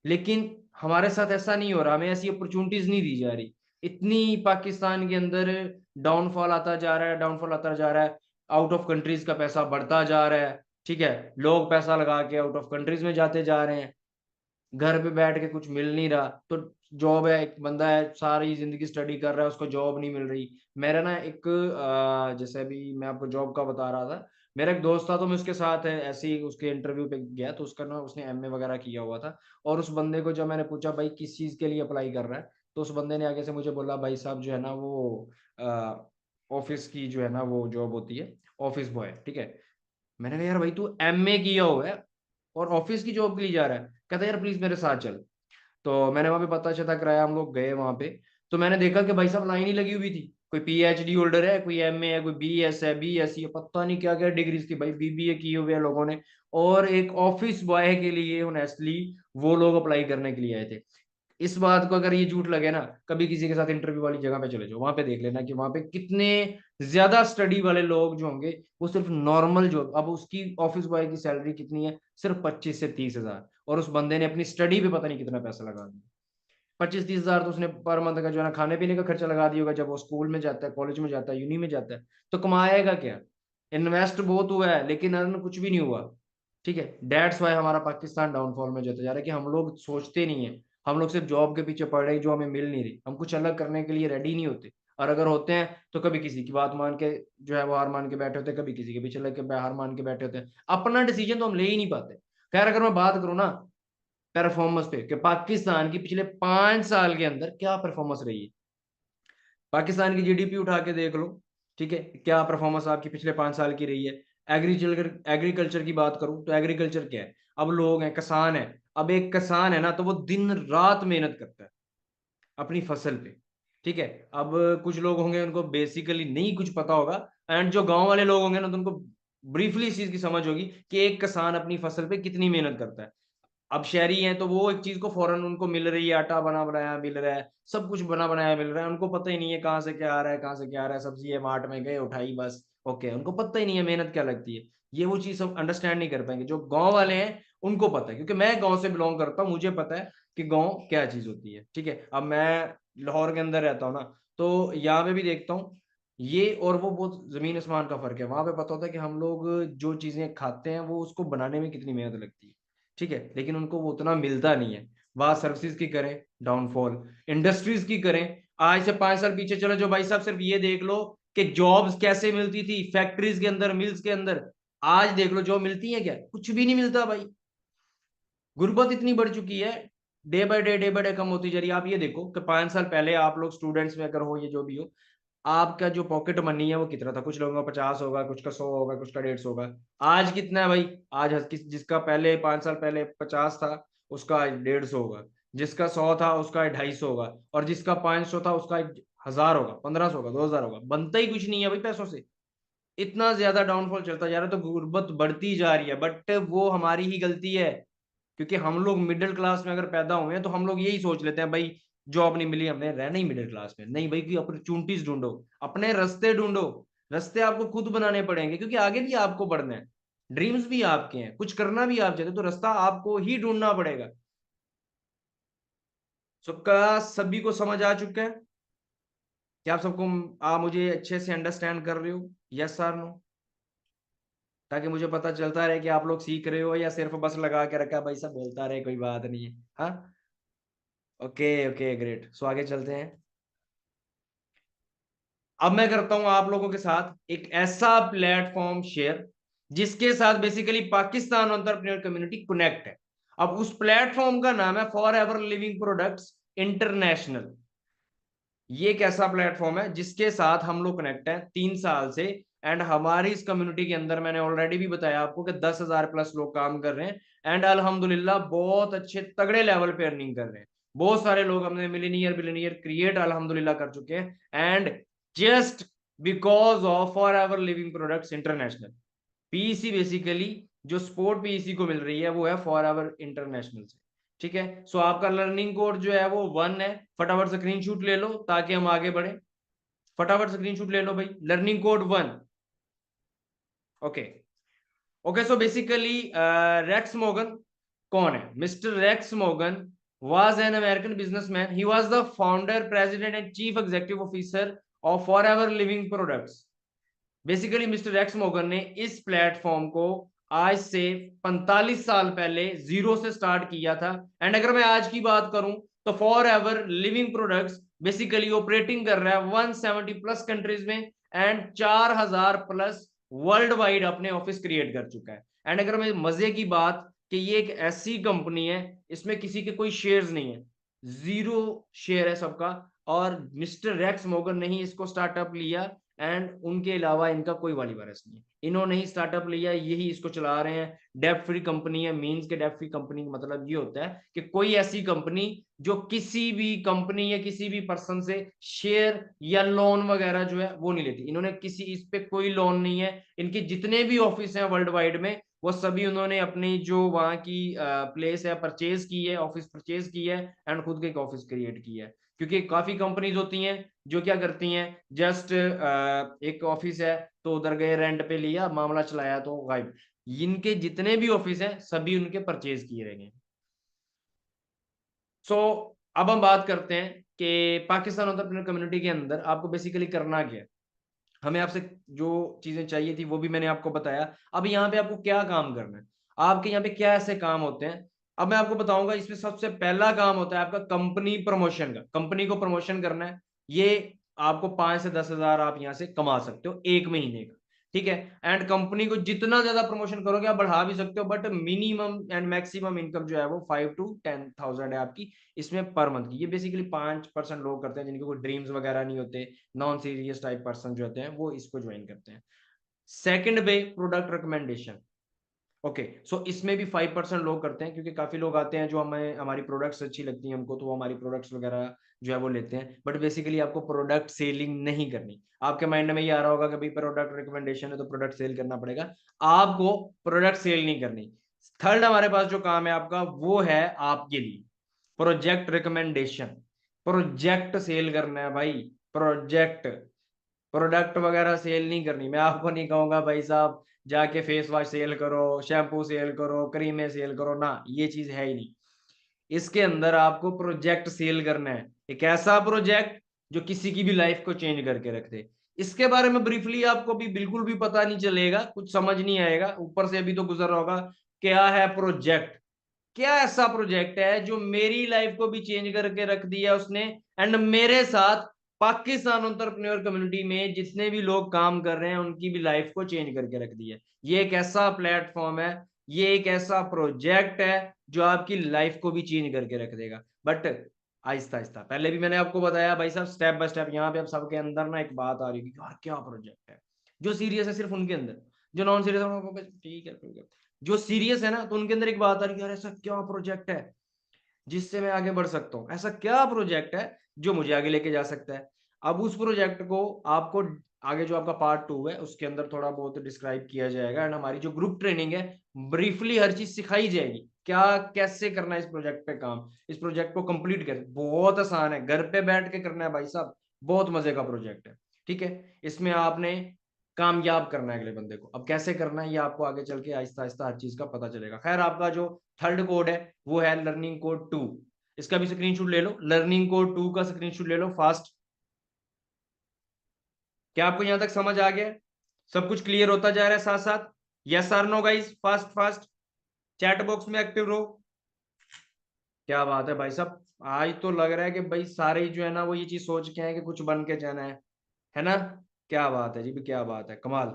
लेकिन हमारे साथ ऐसा नहीं हो रहा, हमें ऐसी अपॉर्चुनिटीज नहीं दी जा रही। इतनी पाकिस्तान के अंदर डाउनफॉल आता जा रहा है, डाउनफॉल आता जा रहा है। आउट ऑफ कंट्रीज का पैसा बढ़ता जा रहा है। ठीक है, लोग पैसा लगा के आउट ऑफ कंट्रीज में जाते जा रहे हैं। घर पे बैठ के कुछ मिल नहीं रहा। तो जॉब है, एक बंदा है सारी जिंदगी स्टडी कर रहा है, उसको जॉब नहीं मिल रही। मेरा ना एक जैसे अभी मैं आपको जॉब का बता रहा था, मेरा एक दोस्त था, तो मैं उसके साथ है ऐसे ही उसके इंटरव्यू पे गया, तो उसका ना उसने एमए वगैरह किया हुआ था। और उस बंदे को जब मैंने पूछा भाई किस चीज के लिए अप्लाई कर रहा है, तो उस बंदे ने आगे से मुझे बोला भाई साहब जो है ना वो ऑफिस की जो है ना वो जॉब होती है, ऑफिस बॉय। ठीक है। मैंने कहा यार भाई तू एमए किया हुआ है और ऑफिस की जॉब के लिए जा रहा है? कहता यार प्लीज मेरे साथ चल। तो मैंने वहां पे पता चला कराया, हम लोग गए वहां पे। तो मैंने देखा कि भाई साहब लाइन ही लगी हुई थी। कोई पीएचडी होल्डर है, कोई एमए है, कोई बीएस है, बीएससी है, पता नहीं क्या क्या डिग्रीज थी भाई, बीबीए किए हुए हैं लोगों ने। और एक ऑफिस बॉय के लिए ऑनेस्टली वो लोग अप्लाई करने के लिए आए थे। इस बात को अगर ये झूठ लगे ना, कभी किसी के साथ इंटरव्यू वाली जगह पे चले जाओ, वहां पे देख लेना कि वहां पे कितने ज्यादा स्टडी वाले लोग जो होंगे, वो सिर्फ नॉर्मल जॉब। अब उसकी ऑफिस बॉय की सैलरी कितनी है? सिर्फ 25 से 30 हजार। और उस बंदे ने अपनी स्टडी पे पता नहीं कितना पैसा लगा दिया। 25-30 हजार तो उसने पर मंथ का जो है ना खाने पीने का खर्चा लगा दिया होगा, जब वो स्कूल में जाता है, कॉलेज में जाता है, यूनी में जाता है। तो कमाएगा क्या? इन्वेस्ट बहुत हुआ है लेकिन अर्न कुछ भी नहीं हुआ। ठीक है, डेट्स वाई हमारा पाकिस्तान डाउनफॉल में जाता जा रहा है कि हम लोग सोचते नहीं है। हम लोग सिर्फ जॉब के पीछे पड़ रहे हैं जो हमें मिल नहीं रही, हम कुछ अलग करने के लिए रेडी नहीं होते। और अगर होते हैं तो कभी किसी की बात मान के जो है वो हार मान के बैठे होते हैं, कभी किसी के पीछे लग के हार मान के बैठे होते हैं। अपना डिसीजन तो हम ले ही नहीं पाते। खैर, अगर मैं बात करूं ना परफॉर्मेंस पे कि पाकिस्तान की पिछले 5 साल के अंदर क्या परफॉर्मेंस रही है, पाकिस्तान की जीडीपी उठा के देख लो। ठीक है, क्या परफॉर्मेंस आपकी पिछले 5 साल की रही है। एग्रीकल्चर, एग्रीकल्चर की बात करूं तो एग्रीकल्चर क्या है? अब लोग हैं, किसान है। अब एक किसान है ना, तो वो दिन रात मेहनत करता है अपनी फसल पे। ठीक है। अब कुछ लोग होंगे उनको बेसिकली नहीं कुछ पता होगा, एंड जो गांव वाले लोग होंगे ना तो उनको ब्रीफली इस चीज की समझ होगी कि एक किसान अपनी फसल पे कितनी मेहनत करता है। अब शहरी हैं तो वो एक चीज को फौरन उनको मिल रही है, आटा बना बनाया मिल रहा है, सब कुछ बना बनाया मिल रहा है, उनको पता ही नहीं है कहाँ से क्या आ रहा है, कहाँ से क्या आ रहा है। सब्जी है, मार्ट में गए उठाई बस, ओके, उनको पता ही नहीं है मेहनत क्या लगती है। ये वो चीज सब अंडरस्टैंड नहीं कर पाएंगे। जो गांव वाले हैं उनको पता है, क्योंकि मैं गांव से बिलोंग करता हूँ, मुझे पता है कि गांव क्या चीज होती है। ठीक है, अब मैं लाहौर के अंदर रहता हूँ ना, तो यहाँ पे भी देखता हूँ ये और वो बहुत जमीन आसमान का फर्क है। वहां पे पता होता है कि हम लोग जो चीजें खाते हैं वो उसको बनाने में कितनी मेहनत लगती है। ठीक है, लेकिन उनको वो उतना मिलता नहीं है। बात सर्विसेज की करें, डाउनफॉल। इंडस्ट्रीज की करें, आज से 5 साल पीछे चलो जो भाई साहब, सिर्फ ये देख लो कि जॉब्स कैसे मिलती थी फैक्ट्रीज के अंदर, मिल्स के अंदर। आज देख लो जॉब मिलती है क्या? कुछ भी नहीं मिलता भाई। गुर्बत इतनी बढ़ चुकी है, डे बाय डे कम होती जा रही है। आप ये देखो कि 5 साल पहले आप लोग स्टूडेंट्स में अगर हो, ये जो भी हो, आपका जो पॉकेट मनी है वो कितना था? कुछ लोगों का 50 होगा, कुछ का 100 होगा, कुछ का 150 होगा। आज कितना है भाई? आज जिसका पहले 5 साल पहले 50 था, उसका 150 होगा। जिसका 100 था उसका 250 होगा, और जिसका 500 था उसका 1000 होगा, 1500 होगा, 2000 होगा। बनता ही कुछ नहीं है भाई पैसों से। इतना ज्यादा डाउनफॉल चलता जा रहा है, तो गुर्बत बढ़ती जा रही है। बट वो हमारी ही गलती है, क्योंकि हम लोग मिडिल क्लास में अगर पैदा हुए हैं तो हम लोग यही सोच लेते हैं भाई जॉब नहीं मिली, हमने रहना ही मिडिल क्लास में। नहीं भाई, कि अपॉर्चुनिटीज ढूंढो, अपने रास्ते ढूंढो। रास्ते आपको खुद बनाने पड़ेंगे, क्योंकि आगे भी आपको बढ़ना है, ड्रीम्स भी आपके हैं, कुछ करना भी आप चाहते हो, तो रास्ता आपको ही ढूंढना पड़ेगा। सबका सभी को समझ आ चुका है? क्या आप सबको, आप मुझे अच्छे से अंडरस्टैंड कर रहे हो? यस और नो? ताकि मुझे पता चलता रहे कि आप लोग सीख रहे हो या सिर्फ बस लगा के रखा भाई सब बोलता रहे, कोई बात नहीं है। हाँ, ओके ओके ग्रेट। सो आगे चलते हैं। अब मैं करता हूं आप लोगों के साथ एक ऐसा प्लेटफॉर्म शेयर जिसके साथ basically Pakistan entrepreneur community connect है। अब उस प्लेटफॉर्म का नाम है for ever living products international. ये एक ऐसा प्लेटफॉर्म है जिसके साथ हम लोग कनेक्ट हैं 3 साल से। एंड हमारी इस कम्युनिटी के अंदर मैंने ऑलरेडी भी बताया आपको कि 10,000 प्लस लोग काम कर रहे हैं। एंड अल्हम्दुलिल्लाह बहुत अच्छे तगड़े लेवल पे अर्निंग कर रहे हैं। बहुत सारे लोग हमने मिलीनियर बिलीनियर क्रिएट अल्हम्दुलिल्लाह कर चुके हैं। And just because of for ever living products international PEC, basically जो स्पोर्ट पीईसी को मिल रही है वो है फॉर एवर इंटरनेशनल से। ठीक है, सो आपका लर्निंग कोड जो है वो 1 है। फटाफट स्क्रीनशॉट ले लो ताकि हम आगे बढ़े। फटाफट स्क्रीनशॉट ले लो भाई, learning code 1। Okay okay, so basically Rex मोगन कौन है? मिस्टर रेक्स मोगन was an American businessman. He was the founder, president, and chief executive officer of Forever Living Products. Basically mister Rex मोगन ने इस प्लेटफॉर्म को आज से 45 साल पहले जीरो से स्टार्ट किया था। एंड अगर मैं आज की बात करूं तो for ever living products basically operating कर रहा है 170 प्लस कंट्रीज में। एंड 4000 प्लस वर्ल्ड वाइड अपने ऑफिस क्रिएट कर चुका है। एंड अगर मैं मजे की बात कि ये एक ऐसी कंपनी है, इसमें किसी के कोई शेयर्स नहीं है, जीरो शेयर है सबका। और मिस्टर रेक्स मोगन ने ही इसको स्टार्टअप लिया। एंड उनके अलावा इनका कोई वाली वारस नहीं है, इन्होंने ही स्टार्टअप लिया, यही इसको चला रहे हैं। डेप्ट फ्री कंपनी है। मींस के डेप्ट फ्री कंपनी का मतलब ये होता है कि कोई ऐसी कंपनी जो किसी भी कंपनी या किसी भी पर्सन से शेयर या लोन वगैरह जो है वो नहीं लेती। इन्होंने किसी इस पे कोई लोन नहीं है। इनके जितने भी ऑफिस हैं वर्ल्ड वाइड में, वो सभी उन्होंने अपनी जो वहां की प्लेस है परचेज की है, ऑफिस परचेज की है। एंड खुद का एक ऑफिस क्रिएट किया है। क्योंकि काफी कंपनीज होती हैं जो क्या करती हैं, जस्ट एक ऑफिस है तो उधर गए, रेंट पे लिया, मामला चलाया तो गायब। इनके जितने भी ऑफिस हैं सभी उनके परचेज किए रहेंगे। सो अब हम बात करते हैं कि पाकिस्तान एंटरप्रेन्योर कम्युनिटी के अंदर आपको बेसिकली करना क्या है। हमें आपसे जो चीजें चाहिए थी वो भी मैंने आपको बताया। अब यहाँ पे आपको क्या काम करना है, आपके यहाँ पे क्या ऐसे काम होते हैं, अब मैं आपको बताऊंगा। इसमें सबसे पहला काम होता है आपका कंपनी प्रमोशन का। कंपनी को प्रमोशन करना है। ये आपको 5 से 10 हजार आप यहाँ से कमा सकते हो 1 महीने का। ठीक है, एंड कंपनी को जितना ज्यादा प्रमोशन करोगे आप बढ़ा भी सकते हो, but minimum and maximum income जो है वो 5 to 10,000 है आपकी इसमें पर मंथ की। ये बेसिकली 5% लोग करते हैं जिनके कोई ड्रीम्स वगैरह नहीं होते, नॉन सीरियस टाइप पर्सन जो होते हैं वो इसको ज्वाइन करते हैं। सेकंड पे प्रोडक्ट रिकमेंडेशन। ओके, सो इसमें भी 5% लोग करते हैं, क्योंकि काफी लोग आते हैं जो हमें हमारी प्रोडक्ट्स अच्छी लगती हैं उनको, तो वो हमारी प्रोडक्ट्स वगैरह जो है वो लेते हैं। बट बेसिकली आपको प्रोडक्ट सेलिंग नहीं करनी। आपके माइंड में ये आ रहा होगा कि भाई प्रोडक्ट रिकमेंडेशन है तो प्रोडक्ट सेल करना पड़ेगा। आपको प्रोडक्ट सेल नहीं करनी। थर्ड हमारे पास जो काम है आपका वो है आपके लिए प्रोजेक्ट रिकमेंडेशन। प्रोजेक्ट सेल करना है भाई, प्रोजेक्ट। प्रोडक्ट वगैरह सेल नहीं करनी। मैं आपको नहीं कहूंगा भाई साहब जाके फेस वॉश सेल करो, शैम्पू सेल करो, क्रीमें सेल करो, ना ये चीज है ही नहीं। इसके अंदर आपको प्रोजेक्ट सेल करना है, एक ऐसा प्रोजेक्ट जो किसी की भी लाइफ को चेंज करके रख दे। इसके बारे में ब्रीफली आपको भी बिल्कुल भी पता नहीं चलेगा, कुछ समझ नहीं आएगा, ऊपर से अभी तो गुजर रहा होगा क्या है प्रोजेक्ट, क्या ऐसा प्रोजेक्ट है जो मेरी लाइफ को भी चेंज करके रख दिया उसने, एंड मेरे साथ पाकिस्तान एंटरप्रेन्योर कम्युनिटी में जितने भी लोग काम कर रहे हैं उनकी भी लाइफ को चेंज करके रख दिया। ये एक ऐसा प्लेटफॉर्म है, ये एक ऐसा प्रोजेक्ट है जो आपकी लाइफ को भी चेंज करके रख देगा। बट आहिस्ता आहिस्ता, पहले भी मैंने आपको बताया भाई साहब, स्टेप बाय स्टेप। यहाँ पे अब सबके अंदर ना एक बात आ रही है कि यार क्या प्रोजेक्ट है। जो सीरियस है सिर्फ उनके अंदर, जो नॉन सीरियस है ठीक है। जो सीरियस है ना, तो उनके अंदर एक बात आ रही है, यार ऐसा क्या प्रोजेक्ट है जिससे मैं आगे बढ़ सकता हूँ, ऐसा क्या प्रोजेक्ट है जो मुझे आगे लेके जा सकता है। अब उस प्रोजेक्ट को आपको आगे जो आपका पार्ट 2 है उसके अंदर थोड़ा बहुत डिस्क्राइब किया जाएगा, एंड हमारी जो ग्रुप ट्रेनिंग है ब्रीफली हर चीज सिखाई जाएगी, क्या कैसे करना है इस प्रोजेक्ट पे काम, इस प्रोजेक्ट को कंप्लीट कर, बहुत आसान है, घर पे बैठ के करना है भाई साहब, बहुत मजे का प्रोजेक्ट है। ठीक है, इसमें आपने कामयाब करना है अगले बंदे को। अब कैसे करना है ये आपको आगे चल के आहिस्ता आहिस्ता हर चीज का पता चलेगा। खैर, आपका जो थर्ड कोड है वो है लर्निंग कोड 2। इसका भी स्क्रीनशॉट ले लो, लर्निंग कोड 2 का स्क्रीनशॉट ले लो फास्ट। क्या आपको यहां तक समझ आ गया? सब कुछ क्लियर होता जा रहा है साथ साथ? Yes or no guys, fast fast, chat box में एक्टिव रहो। क्या बात है भाई साहब, आज तो लग रहा है कि भाई सारे जो है ना वो ये चीज सोच के हैं कि कुछ बन के जाना है ना? क्या बात है जी, क्या बात है, कमाल।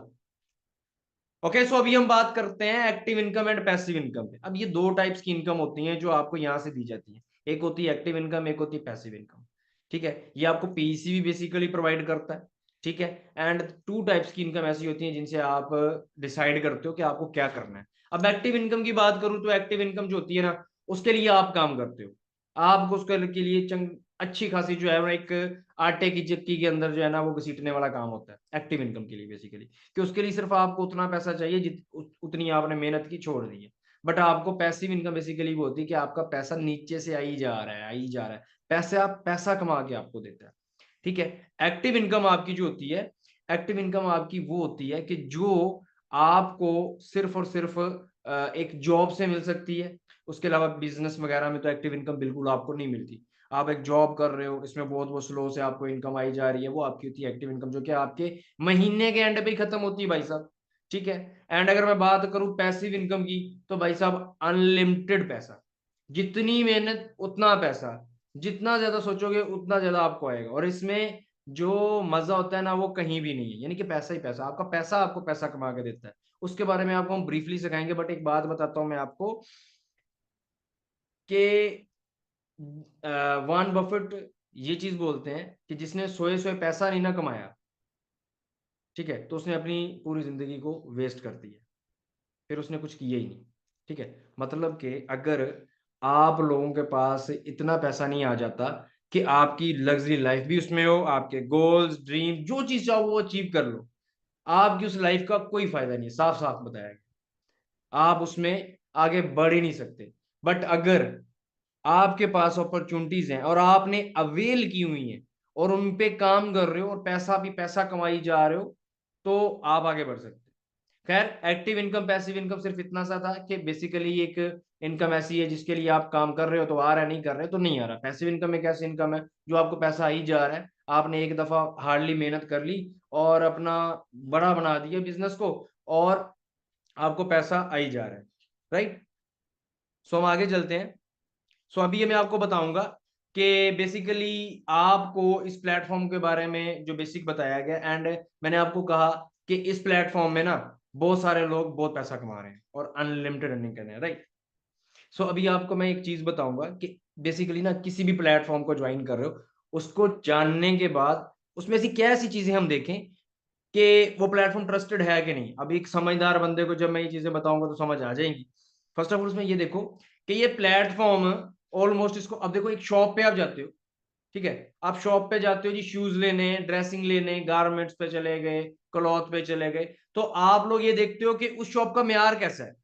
ओके, सो अभी हम बात करते हैं active income and passive income पे। अब ये दो टाइप्स की इनकम होती हैं जो आपको यहां से दी जाती है, एक होती है एक्टिव इनकम, एक होती है पैसिव इनकम। ठीक है, ये आपको पीईसी भी बेसिकली प्रोवाइड करता है। ठीक है, एंड टू टाइप्स की इनकम ऐसी होती है जिनसे आप डिसाइड करते हो कि आपको क्या करना है। अब एक्टिव इनकम की बात करूं तो एक्टिव इनकम जो होती है ना, उसके लिए आप काम करते हो, आपको उसके लिए अच्छी खासी जो है वो एक आटे की चक्की के अंदर जो है ना वो घसीटने वाला काम होता है एक्टिव इनकम के लिए बेसिकली, कि उसके लिए सिर्फ आपको उतना पैसा चाहिए उतनी आपने मेहनत की छोड़ दी है। बट आपको पैसिव इनकम बेसिकली वो होती है कि आपका पैसा नीचे से आई जा रहा है, आई जा रहा है, पैसे आप पैसा कमा के आपको देता है। ठीक है, एक्टिव इनकम आपकी जो होती है, एक्टिव इनकम आपकी वो होती है कि जो आपको सिर्फ और सिर्फ एक जॉब से मिल सकती है। उसके अलावा बिजनेस वगैरह में तो एक्टिव इनकम बिल्कुल आपको नहीं मिलती। आप एक जॉब कर रहे हो, इसमें बहुत बहुत स्लो से आपको इनकम आई जा रही है, वो आपकी होती है एक्टिव इनकम, जो कि आपके महीने के एंड पे ही खत्म होती है भाई साहब। ठीक है, एंड अगर मैं बात करूं पैसिव इनकम की, तो भाई साहब अनलिमिटेड पैसा, जितनी मेहनत उतना पैसा, जितना ज्यादा सोचोगे उतना ज्यादा आपको आएगा, और इसमें जो मजा होता है ना वो कहीं भी नहीं है, यानी कि पैसा ही पैसा, आपका पैसा आपको पैसा कमा के देता है। उसके बारे में आपको हम ब्रीफली सिखाएंगे, बट एक बात बताता हूं मैं आपको कि वॉरेन बफेट ये चीज बोलते हैं कि जिसने सोए सोए पैसा नहीं ना कमाया, ठीक है, तो उसने अपनी पूरी जिंदगी को वेस्ट कर दिया, फिर उसने कुछ किया ही नहीं। ठीक है, मतलब कि अगर आप लोगों के पास इतना पैसा नहीं आ जाता कि आपकी लग्जरी लाइफ भी उसमें हो, आपके गोल्स ड्रीम जो चीज चाहो वो अचीव कर लो, आपकी उस लाइफ का कोई फायदा नहीं है, साफ साफ बताया गया, आप उसमें आगे बढ़ ही नहीं सकते। बट अगर आपके पास अपॉर्चुनिटीज हैं और आपने अवेल की हुई हैं और उन पे काम कर रहे हो और पैसा भी पैसा कमाई जा रहे हो, तो आप आगे बढ़ सकते हैं। खैर, एक्टिव इनकम पैसिव इनकम सिर्फ इतना सा था कि बेसिकली एक इनकम ऐसी है जिसके लिए आप काम कर रहे हो तो आ रहा है, नहीं कर रहे हो तो नहीं आ रहा। पैसिव इनकम एक ऐसी इनकम है जो आपको पैसा आ ही जा रहा है, आपने एक दफा हार्डली मेहनत कर ली और अपना बड़ा बना दिया बिजनेस को, और आपको पैसा आ ही जा रहा है। राइट, सो हम आगे चलते हैं। सो अभी ये मैं आपको बताऊंगा कि बेसिकली आपको इस प्लेटफॉर्म के बारे में जो बेसिक बताया गया, एंड मैंने आपको कहा कि इस प्लेटफॉर्म में ना बहुत सारे लोग बहुत पैसा कमा रहे हैं और अनलिमिटेड अर्निंग कर रहे हैं। राइट, सो अभी आपको मैं एक चीज बताऊंगा कि बेसिकली ना किसी भी प्लेटफॉर्म को ज्वाइन कर रहे हो, उसको जानने के बाद उसमें ऐसी क्या ऐसी चीजें हम देखें कि वो प्लेटफॉर्म ट्रस्टेड है कि नहीं। अभी एक समझदार बंदे को जब मैं ये चीजें बताऊंगा तो समझ आ जाएंगी। फर्स्ट ऑफ ऑल उसमें ये देखो कि ये प्लेटफॉर्म ऑलमोस्ट, इसको अब देखो, एक शॉप पे आप जाते हो, ठीक है, आप शॉप पे जाते हो जी शूज लेने, ड्रेसिंग लेने, गारमेंट्स पे चले गए, क्लॉथ पे चले गए, तो आप लोग ये देखते हो कि उस शॉप का म्यार कैसा है।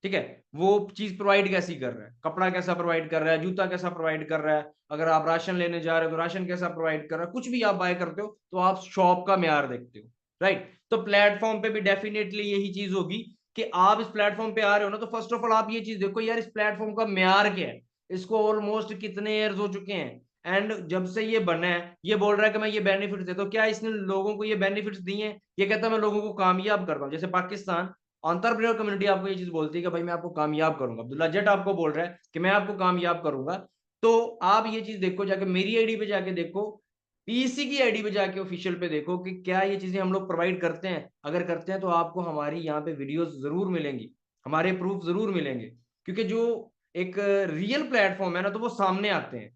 ठीक है, वो चीज प्रोवाइड कैसी कर रहा है, कपड़ा कैसा प्रोवाइड कर रहा है, जूता कैसा प्रोवाइड कर रहा है, अगर आप राशन लेने जा रहे हो तो राशन कैसा प्रोवाइड कर रहा है, कुछ भी आप बाय करते हो तो आप शॉप का म्यार देखते हो। राइट, तो प्लेटफॉर्म पे भी डेफिनेटली यही चीज होगी कि आप इस प्लेटफॉर्म पे आ रहे हो ना, तो फर्स्ट ऑफ ऑल आप ये चीज देखो यार, इस प्लेटफॉर्म का म्यार क्या है, इसको ऑलमोस्ट कितने ईयर्स हो चुके हैं, एंड जब से ये बना है ये बोल रहा है कि मैं ये बेनिफिट्स देता हूँ, क्या इसने लोगों को ये बेनिफिट्स दिए हैं? ये कहता है मैं लोगों को कामयाब करता हूँ। जैसे पाकिस्तान एंटरप्रेन्योर कम्युनिटी आपको ये चीज बोलती है कि भाई मैं आपको कामयाब करूंगा, अब्दुल्ला जट आपको बोल रहा है कि मैं आपको कामयाब करूंगा। तो आप ये चीज देखो, जाके मेरी आईडी पे जाके देखो, पीसी की आईडी पे जाके ऑफिशियल पे देखो कि क्या ये चीजें हम लोग प्रोवाइड करते हैं। अगर करते हैं तो आपको हमारी यहाँ पे वीडियोस जरूर मिलेंगी, हमारे प्रूफ जरूर मिलेंगे, क्योंकि जो एक रियल प्लेटफॉर्म है ना, तो वो सामने आते हैं।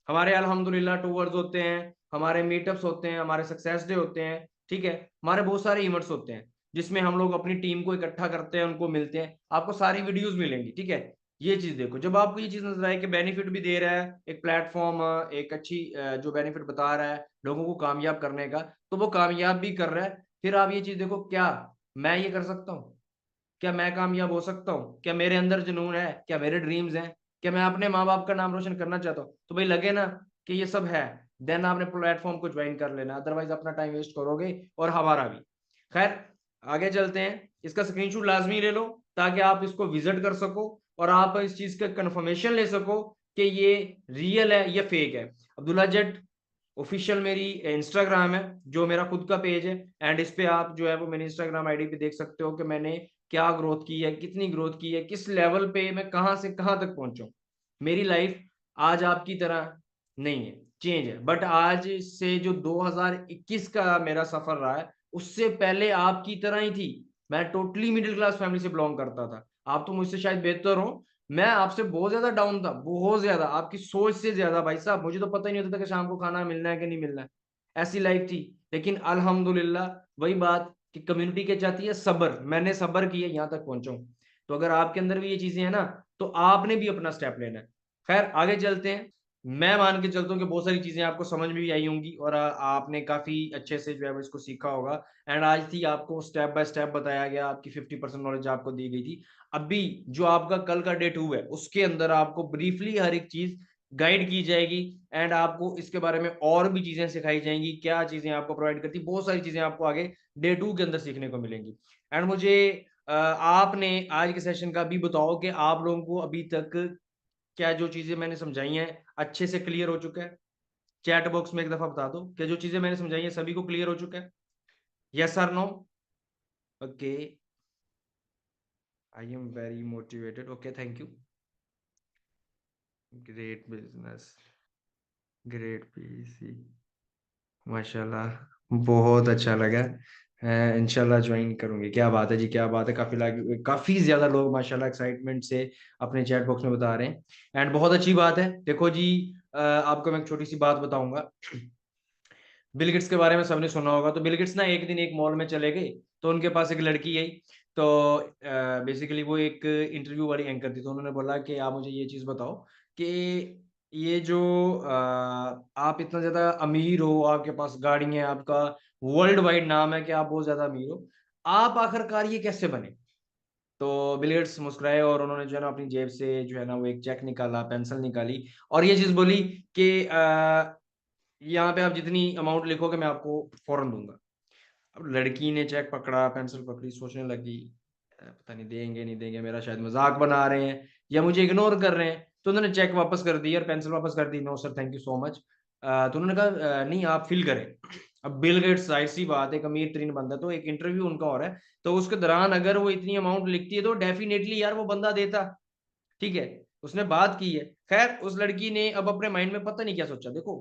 हमारे अल्हम्दुलिल्लाह टूवर्स होते हैं, हमारे मीटअप्स होते हैं, हमारे सक्सेस डे होते हैं, ठीक है, हमारे बहुत सारे इवेंट्स होते हैं जिसमें हम लोग अपनी टीम को इकट्ठा करते हैं, उनको मिलते हैं, आपको सारी वीडियोस मिलेंगी, ठीक है। ये चीज देखो, जब आपको ये चीज नजर आए कि बेनिफिट भी दे रहा है एक प्लेटफॉर्म, एक अच्छी जो बेनिफिट बता रहा है लोगों को कामयाब करने का, तो वो कामयाब भी कर रहा है। फिर आप ये चीज देखो, क्या मैं ये कर सकता हूँ? क्या मैं कामयाब हो सकता हूँ? क्या मेरे अंदर जुनून है? क्या मेरे ड्रीम्स हैं? क्या मैं अपने माँ बाप का नाम रोशन करना चाहता हूँ? तो भाई लगे ना कि ये सब है, देन आपने प्लेटफॉर्म को ज्वाइन कर लेना, अदरवाइज अपना टाइम वेस्ट करोगे और हमारा भी। खैर, आगे चलते हैं। इसका स्क्रीनशॉट लाजमी ले लो ताकि आप इसको विजिट कर सको और आप इस चीज का कंफर्मेशन ले सको कि ये रियल है या फेक है। अब्दुल्ला जट ऑफिशियल मेरी इंस्टाग्राम है, जो मेरा खुद का पेज है, एंड इस पे आप जो है वो मेरी इंस्टाग्राम आईडी पे देख सकते हो कि मैंने क्या ग्रोथ की है, कितनी ग्रोथ की है, किस लेवल पे मैं कहां से कहां तक पहुंचा हूं। मेरी लाइफ आज आपकी तरह नहीं है, चेंज है, बट आज से जो 2021 का मेरा सफर रहा है, उससे पहले आपकी तरह ही थी। मैं टोटली मिडिल क्लास फैमिली से बिलोंग करता था। आप तो मुझसे शायद बेहतर हो, मैं आपसे बहुत ज्यादा डाउन था, बहुत ज्यादा, आपकी सोच से ज्यादा। भाई साहब, मुझे तो पता ही नहीं होता था कि शाम को खाना मिलना है कि नहीं मिलना है, ऐसी लाइफ थी। लेकिन अल्हम्दुलिल्लाह, वही बात कि कम्युनिटी क्या चाहती है, सब्र, मैंने सब्र किया, यहाँ तक पहुंचा हूं। तो अगर आपके अंदर भी ये चीजें हैं ना, तो आपने भी अपना स्टेप लेना है। खैर, आगे चलते हैं। मैं मान के चलता हूँ कि बहुत सारी चीजें आपको समझ में भी आई होंगी और आपने काफी अच्छे से जो है वो इसको सीखा होगा। एंड आज थी आपको स्टेप बाय स्टेप बताया गया, आपकी 50% नॉलेज आपको दी गई थी। अभी जो आपका कल का डे 2 है, उसके अंदर आपको ब्रीफली हर एक चीज गाइड की जाएगी, एंड आपको इसके बारे में और भी चीजें सिखाई जाएंगी, क्या चीजें आपको प्रोवाइड करती, बहुत सारी चीजें आपको आगे डे 2 के अंदर सीखने को मिलेंगी। एंड मुझे आपने आज के सेशन का भी बताओ कि आप लोगों को अभी तक क्या जो चीजें मैंने समझाई हैं अच्छे से क्लियर हो चुका है? चैट बॉक्स में एक दफा बता दो कि जो चीजें मैंने समझाई हैं सभी को क्लियर हो चुका है, यस और no? Okay, I am very motivated, okay, thank you. Great business, great PC, माशाल्लाह, बहुत अच्छा लगा। इंशाल्लाह ज्वाइन करूंगी। क्या बात है जी, क्या बात है, काफी ज्यादा लोग माशाल्लाह एक्साइटमेंट से अपने चैट बॉक्स में बता रहे हैं, एंड बहुत अच्छी बात है। देखो जी, आपको मैं एक छोटी सी बात बताऊंगा। बिल गेट्स के बारे में सबने सुना होगा। तो बिल गेट्स ना एक दिन एक मॉल में चले गए, तो उनके पास एक लड़की आई। तो बेसिकली वो एक इंटरव्यू वाली एंकर थी, तो उन्होंने बोला कि आप मुझे ये चीज़ बताओ कि ये जो आप इतना ज़्यादा अमीर हो, आपके पास गाड़ी है, आपका वर्ल्ड वाइड नाम है कि आप बहुत ज़्यादा अमीर हो, आप आखिरकार ये कैसे बने? तो बिल गेट्स मुस्कुराए और उन्होंने जो है ना अपनी जेब से जो है ना वो एक चेक निकाला, पेंसिल निकाली, और ये चीज़ बोली कि यहाँ पे आप जितनी अमाउंट लिखोगे मैं आपको फौरन दूंगा। अब लड़की ने चेक पकड़ा, पेंसिल पकड़ी, सोचने लगी पता नहीं देंगे नहीं देंगे, मेरा शायद मजाक बना रहे हैं या मुझे इग्नोर कर रहे हैं। तो उन्होंने चेक वापस कर दी और पेंसिल वापस कर दी, no sir thank you so much. तो उन्होंने कहा नहीं आप फिल करें। अब बिल गेट्स, जाहिर सी बात है, एक अमीर तरीन बंदा, तो एक इंटरव्यू उनका हो रहा है, तो उसके दौरान अगर वो इतनी अमाउंट लिखती है तो डेफिनेटली यार वो बंदा देता, ठीक है, उसने बात की है। खैर, उस लड़की ने अब अपने माइंड में पता नहीं क्या सोचा, देखो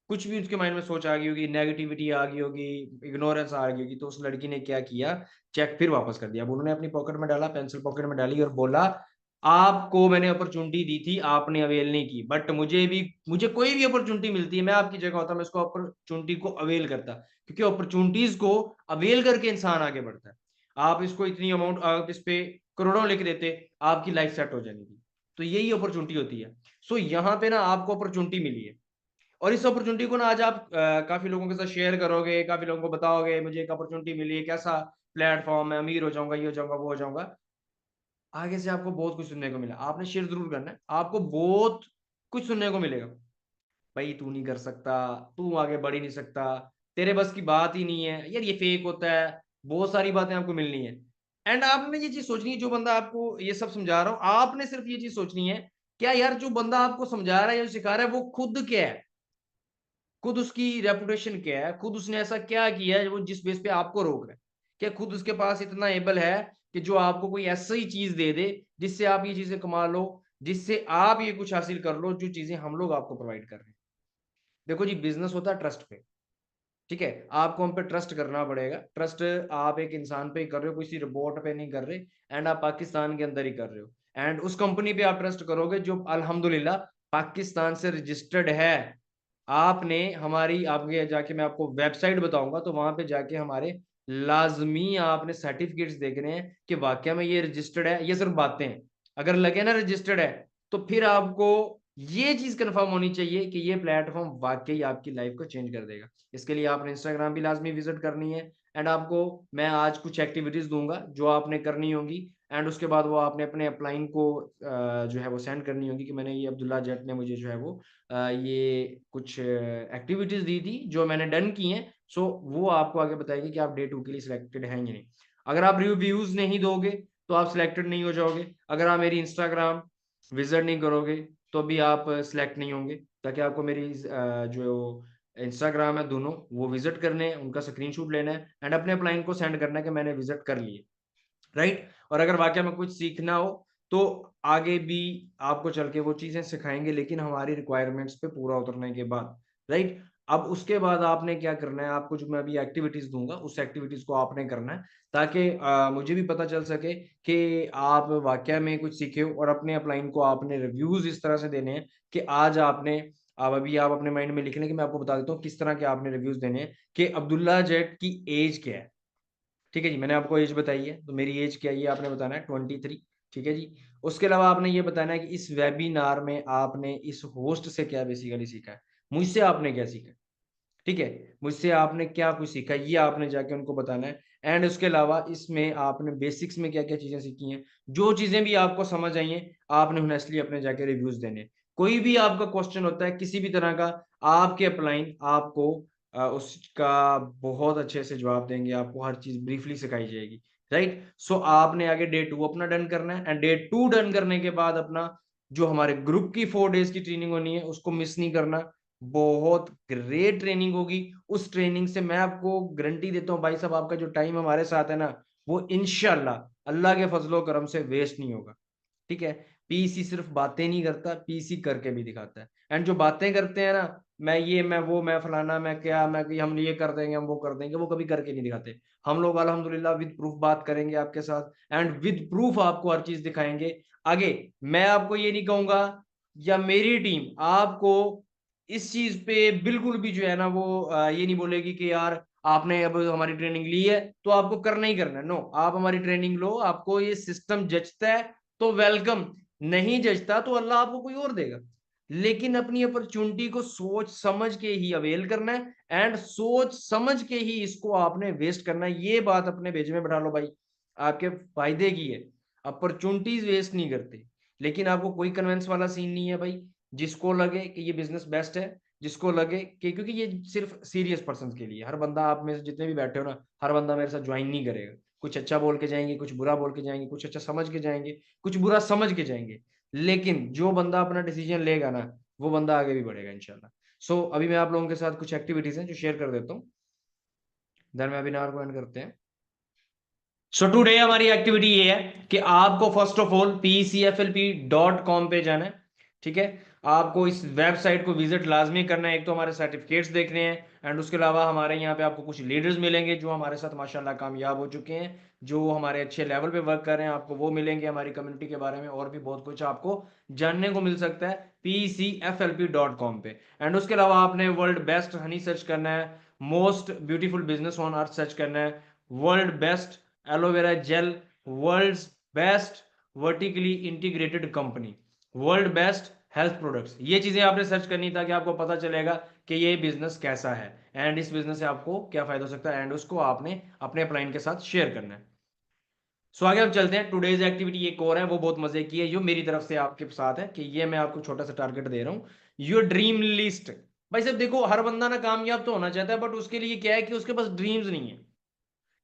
कुछ भी उसके माइंड में सोच आ गई होगी, नेगेटिविटी आ गई होगी, इग्नोरेंस आ गई होगी, तो उस लड़की ने क्या किया, चेक फिर वापस कर दिया। अब उन्होंने अपनी पॉकेट में डाला, पेंसिल पॉकेट में डाली और बोला आपको मैंने अपॉर्चुनिटी दी थी, आपने अवेल नहीं की, बट मुझे कोई भी अपॉर्चुनिटी मिलती है, मैं आपकी जगह होता, मैं उसको अपॉर्चुनिटी को अवेल करता, क्योंकि अपॉर्चुनिटीज को अवेल करके इंसान आगे बढ़ता है। आप इसको इतनी अमाउंट, आप इस पे करोड़ों लिख देते, आपकी लाइफ सेट हो जाएगी। तो यही अपॉर्चुनिटी होती है। सो यहाँ पे ना आपको अपॉर्चुनिटी मिली है, और इस अपॉर्चुनिटी को ना आज आप काफी लोगों के साथ शेयर करोगे, काफी लोगों को बताओगे मुझे एक अपॉर्चुनिटी मिली है, कैसा प्लेटफॉर्म है, अमीर हो जाऊंगा, ये हो जाऊंगा, वो हो जाऊंगा। आगे से आपको बहुत कुछ सुनने को मिला, आपने शेयर जरूर करना है, आपको बहुत कुछ सुनने को मिलेगा। भाई तू नहीं कर सकता, तू आगे बढ़ ही नहीं सकता, तेरे बस की बात ही नहीं है, यार ये फेक होता है, बहुत सारी बातें आपको मिलनी है। एंड आपने ये चीज सोचनी है, जो बंदा आपको ये सब समझा रहा हूं, आपने सिर्फ ये चीज सोचनी है, क्या यार जो बंदा आपको समझा रहा है या सिखा रहा है वो खुद क्या है, खुद उसकी रेपुटेशन क्या है, खुद उसने ऐसा क्या किया है वो जिस बेस पे आपको रोक रहा है। क्या खुद उसके पास इतना एबल है कि जो आपको कोई ऐसी चीज दे दे जिससे आप ये चीजें कमा लो, जिससे आप ये कुछ हासिल कर लो, जो चीजें हम लोग आपको प्रोवाइड कर रहे हैं। देखो जी, बिजनेस होता है ट्रस्ट पे। ठीक है, आपको हम पे ट्रस्ट करना पड़ेगा। ट्रस्ट आप एक इंसान पे ही कर रहे हो, किसी रिपोर्ट पे नहीं कर रहे। एंड आप पाकिस्तान के अंदर ही कर रहे हो। एंड उस कंपनी पे आप ट्रस्ट करोगे जो अल्हम्दुलिल्लाह पाकिस्तान से रजिस्टर्ड है। आपने हमारी, आपके जाके मैं आपको वेबसाइट बताऊंगा, तो वहां पे जाके हमारे लाजमी आपने सर्टिफिकेट्स देखने हैं कि वाकई में ये रजिस्टर्ड है। ये सिर्फ बातें हैं, अगर लगे ना रजिस्टर्ड है, तो फिर आपको ये चीज कंफर्म होनी चाहिए कि ये प्लेटफॉर्म वाकई आपकी लाइफ को चेंज कर देगा। इसके लिए आपने इंस्टाग्राम भी लाजमी विजिट करनी है। एंड आपको मैं आज कुछ एक्टिविटीज दूंगा जो आपने करनी होंगी। एंड उसके बाद वो आपने अपने अपलाइन को जो है वो सेंड करनी होगी कि मैंने ये, अब्दुल्ला जट ने मुझे जो है वो ये कुछ एक्टिविटीज दी थी जो मैंने डन की हैं। सो वो आपको आगे बताएगी कि आप डे 2 के लिए सिलेक्टेड हैं या नहीं। अगर आप रिव्यूज नहीं दोगे तो आप सिलेक्टेड नहीं हो जाओगे। अगर आप मेरी इंस्टाग्राम विजिट नहीं करोगे तो भी आप सिलेक्ट नहीं होंगे। ताकि आपको मेरी जो इंस्टाग्राम है दोनों वो विजिट करने हैं, उनका स्क्रीनशॉट लेना है एंड अपने अपलाइन को सेंड करना है कि मैंने विजिट कर लिए। राइट। और अगर वाकई में कुछ सीखना हो तो आगे भी आपको चल के वो चीजें सिखाएंगे, लेकिन हमारी रिक्वायरमेंट्स पे पूरा उतरने के बाद। राइट। अब उसके बाद आपने क्या करना है, आपको जो मैं अभी एक्टिविटीज दूंगा उस एक्टिविटीज को आपने करना है, ताकि मुझे भी पता चल सके कि आप वाकई में कुछ सीखे हो। और अपने अपलाइन को आपने रिव्यूज इस तरह से देने हैं कि आज आपने, अब अभी आप अपने माइंड में लिख लें कि मैं आपको बता देता हूँ किस तरह के आपने रिव्यूज देने हैं कि अब्दुल्ला जेट की एज क्या है। ठीक है जी, मैंने आपको एज बताई है, तो मेरी एज क्या है ये आपने बताना है, 23। ठीक है जी। उसके अलावा आपने ये बताना है कि इस वेबिनार में आपने इस होस्ट से क्या बेसिकली सीखा है, मुझसे आपने क्या सीखा है। ठीक है, मुझसे आपने क्या कुछ सीखा है ये आपने जाके उनको बताना है। एंड उसके अलावा इसमें आपने बेसिक्स में क्या क्या चीजें सीखी हैं, जो चीजें भी आपको समझ आई हैं आपने होनेस्टली अपने जाके रिव्यूज देने हैं। कोई भी आपका क्वेश्चन होता है किसी भी तरह का, आपके अपलाइन आपको उसका बहुत अच्छे से जवाब देंगे, आपको हर चीज ब्रीफली सिखाई जाएगी। राइट। सो आपने आगे डे 2 अपना डन करना है। एंड डे 2 डन करने के बाद अपना जो हमारे ग्रुप की 4 डेज की ट्रेनिंग होनी है उसको मिस नहीं करना। बहुत ग्रेट ट्रेनिंग होगी। उस ट्रेनिंग से मैं आपको गारंटी देता हूँ भाई साहब, आपका जो टाइम हमारे साथ है ना, वो इंशाल्लाह अल्लाह के फजलो करम से वेस्ट नहीं होगा। ठीक है। पीसी सिर्फ बातें नहीं करता, पीसी करके भी दिखाता है। एंड जो बातें करते हैं ना, मैं ये, मैं वो, मैं फलाना, मैं क्या, मैं कि हम ये कर देंगे, हम वो कर देंगे, वो कभी करके नहीं दिखाते। हम लोग अल्हम्दुलिल्लाह विद प्रूफ बात करेंगे आपके साथ एंड विद प्रूफ आपको हर चीज दिखाएंगे। आगे मैं आपको ये नहीं कहूंगा या मेरी टीम आपको इस चीज पे बिल्कुल भी जो है ना वो ये नहीं बोलेगी कि यार आपने अब हमारी ट्रेनिंग ली है तो आपको करना ही करना है। नो, आप हमारी ट्रेनिंग लो, आपको ये सिस्टम जचता है तो वेलकम, नहीं जचता तो अल्लाह आपको कोई और देगा। लेकिन अपनी अपॉर्चुनिटी को सोच समझ के ही अवेल करना है एंड सोच समझ के ही इसको आपने वेस्ट करना है। ये बात अपने भेज में बैठा लो भाई, आपके फायदे की है। अपॉर्चुनिटीज वेस्ट नहीं करते। लेकिन आपको कोई कन्वेंस वाला सीन नहीं है भाई। जिसको लगे कि ये बिजनेस बेस्ट है, जिसको लगे कि, क्योंकि ये सिर्फ सीरियस पर्सन के लिए, हर बंदा, आप में से जितने भी बैठे हो ना, हर बंदा मेरे साथ ज्वाइन नहीं करेगा। कुछ अच्छा बोल के जाएंगे, कुछ बुरा बोल के जाएंगे, कुछ अच्छा समझ के जाएंगे, कुछ बुरा समझ के जाएंगे। लेकिन जो बंदा अपना डिसीजन लेगा ना, वो बंदा आगे भी बढ़ेगा इंशाल्लाह। सो अभी मैं आप लोगों के साथ कुछ एक्टिविटीज हैं जो शेयर कर देता हूँ, देन वेबिनार को एंड करते हैं। सो टुडे हमारी एक्टिविटी ये है कि आपको फर्स्ट ऑफ ऑल pcflp.com पे जाना है। ठीक है। आपको इस वेबसाइट को विजिट लाजमी करना है। एक तो हमारे सर्टिफिकेट्स देखने हैं एंड उसके अलावा हमारे यहाँ पे आपको कुछ लीडर्स मिलेंगे जो हमारे साथ माशाल्लाह कामयाब हो चुके हैं, जो हमारे अच्छे लेवल पे वर्क कर रहे हैं, आपको वो मिलेंगे। हमारी कम्युनिटी के बारे में और भी बहुत कुछ आपको जानने को मिल सकता है pcflp.com पे। एंड उसके अलावा आपने वर्ल्ड बेस्ट हनी सर्च करना है, most beautiful business on earth search करना है, world best aloe vera gel, world's best vertically integrated company, world best health products, ये चीजें आपने सर्च करनी ताकि आपको पता चलेगा कि ये बिजनेस कैसा है एंड इस बिजनेस से आपको क्या फायदा हो सकता है एंड उसको आपने अपने अपलाइन के साथ शेयर करना है। सो आगे हम चलते हैं। टुडेज एक्टिविटी एक और है, वो बहुत मजे की है, जो मेरी तरफ से आपके साथ है कि ये मैं आपको छोटा सा टारगेट दे रहा हूँ, योर ड्रीम लिस्ट। भाई साहब देखो, हर बंदा ना कामयाब तो होना चाहता है, बट उसके लिए क्या है कि उसके पास ड्रीम्स नहीं है।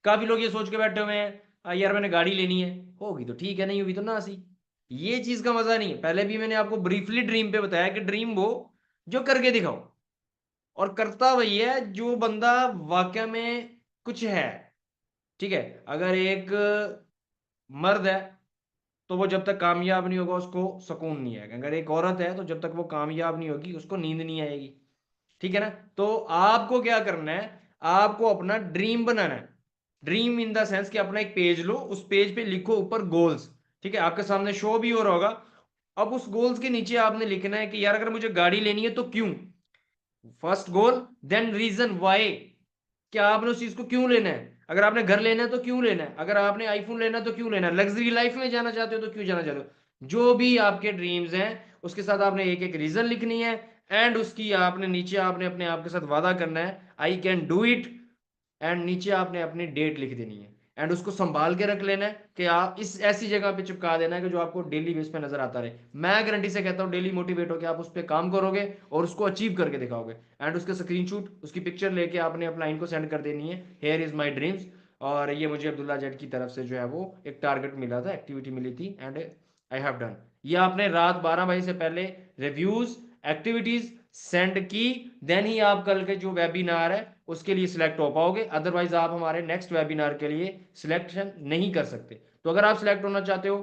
काफी लोग ये सोच के बैठे हुए हैं यार मैंने गाड़ी लेनी है, होगी तो ठीक है, नहीं होगी तो ना सी। ये चीज का मजा नहीं है। पहले भी मैंने आपको ब्रीफली ड्रीम पे बताया कि ड्रीम वो जो करके दिखाओ, और करता वही है जो बंदा वाकई में कुछ है। ठीक है, अगर एक मर्द है तो वो जब तक कामयाब नहीं होगा उसको सुकून नहीं आएगा, अगर एक औरत है तो जब तक वो कामयाब नहीं होगी उसको नींद नहीं आएगी। ठीक है ना। तो आपको क्या करना है, आपको अपना ड्रीम बनाना है। ड्रीम इन द सेंस कि अपना एक पेज लो, उस पेज पे लिखो ऊपर गोल्स। ठीक है, आपके सामने शो भी हो रहा होगा। अब उस गोल्स के नीचे आपने लिखना है कि यार अगर मुझे गाड़ी लेनी है तो क्यों। First goal, then reason why, क्या आपने उस चीज को क्यों लेना है। अगर आपने घर लेना है तो क्यों लेना है, अगर आपने आईफोन लेना है तो क्यों लेना है, लग्जरी लाइफ में जाना चाहते हो तो क्यों जाना चाहते हो। जो भी आपके ड्रीम्स हैं उसके साथ आपने एक एक रीजन लिखनी है, एंड उसकी आपने नीचे आपने अपने आप के साथ वादा करना है I can do it, and नीचे आपने अपनी डेट लिख देनी है, एंड उसको संभाल के रख लेना है कि आप इस ऐसी जगह पे चिपका देना है कि जो आपको डेली बेस पे नजर आता रहे। मैं गारंटी से कहता हूँ डेली मोटिवेट होकर आप उस पर काम करोगे और उसको अचीव करके दिखाओगे, एंड उसका स्क्रीनशॉट उसकी पिक्चर लेके आपने अपना लाइन को सेंड कर देनी है, हेयर इज माई ड्रीम्स। और ये मुझे अब्दुल्ला जेड की तरफ से जो है वो एक टारगेट मिला था, एक्टिविटी मिली थी, एंड आई हैव डन। ये आपने रात 12 बजे से पहले रिव्यूज एक्टिविटीज सेंड की, देन ही आप कल के जो वेबिनार है उसके लिए सिलेक्ट हो पाओगे, अदरवाइज आप हमारे नेक्स्ट वेबिनार के लिए सिलेक्शन नहीं कर सकते। तो अगर आप सिलेक्ट होना चाहते हो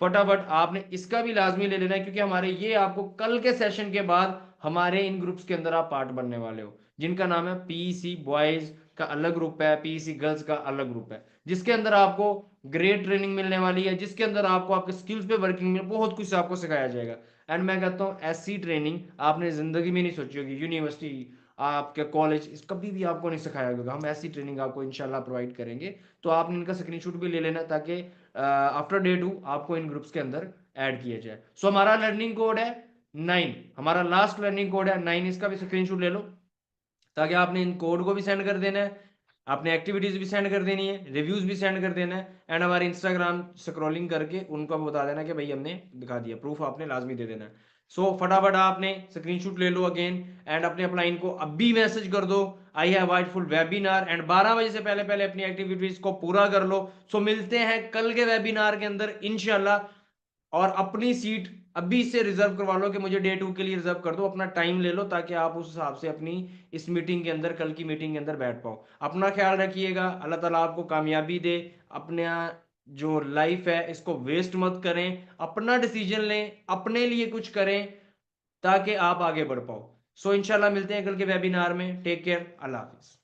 फटाफट आपने इसका भी लाजमी ले लेना है, क्योंकि हमारे ये आपको कल के सेशन के बाद हमारे इन ग्रुप्स के अंदर आप पार्ट बनने वाले हो, जिनका नाम है पीसी बॉयज का अलग ग्रुप है, पीसी गर्ल्स का अलग ग्रुप है, जिसके अंदर आपको ग्रेट ट्रेनिंग मिलने वाली है, जिसके अंदर आपको आपके स्किल्स पे वर्किंग में बहुत कुछ आपको सिखाया जाएगा। एंड मैं कहता हूँ ऐसी ट्रेनिंग आपने जिंदगी में नहीं सोची होगी, यूनिवर्सिटी आपके कॉलेज कभी भी आपको नहीं सिखाया होगा। हम ऐसी ट्रेनिंग आपको इंशाल्लाह प्रोवाइड करेंगे। तो आपने इनका स्क्रीनशॉट भी ले लेना ताकि आफ्टर डे 2 आपको इन ग्रुप्स के अंदर ऐड किया जाए। सो हमारा लर्निंग कोड है 9, हमारा लास्ट लर्निंग कोड है 9, इसका भी स्क्रीनशॉट ले लो ताकि आपने इन कोड को भी सेंड कर देना है, अपने एक्टिविटीज भी सेंड कर देनी है, रिव्यूज भी सेंड कर देना है, एंड हमारे इंस्टाग्राम स्क्रॉलिंग करके उनको बता देना कि भाई हमने दिखा दिया, प्रूफ आपने लाजमी दे देना है। सो फटाफट आपने स्क्रीनशॉट ले लो अगेन, एंड अपने अपना इनको अभी मैसेज कर दो I have white full webinar, and 12 बजे से पहले पहले अपनी एक्टिविटीज को पूरा कर लो। सो मिलते हैं कल के वेबिनार के अंदर इंशाल्लाह, और अपनी सीट अभी से रिजर्व करवा लो कि मुझे डे 2 के लिए रिजर्व कर दो, अपना टाइम ले लो ताकि आप उस हिसाब से अपनी इस मीटिंग के अंदर, कल की मीटिंग के अंदर बैठ पाओ। अपना ख्याल रखिएगा, अल्लाह ताला आपको कामयाबी दे। अपने जो लाइफ है इसको वेस्ट मत करें, अपना डिसीजन लें, अपने लिए कुछ करें ताकि आप आगे बढ़ पाओ। सो इंशाल्लाह मिलते हैं कल के वेबिनार में। टेक केयर, अल्लाह हाफिज।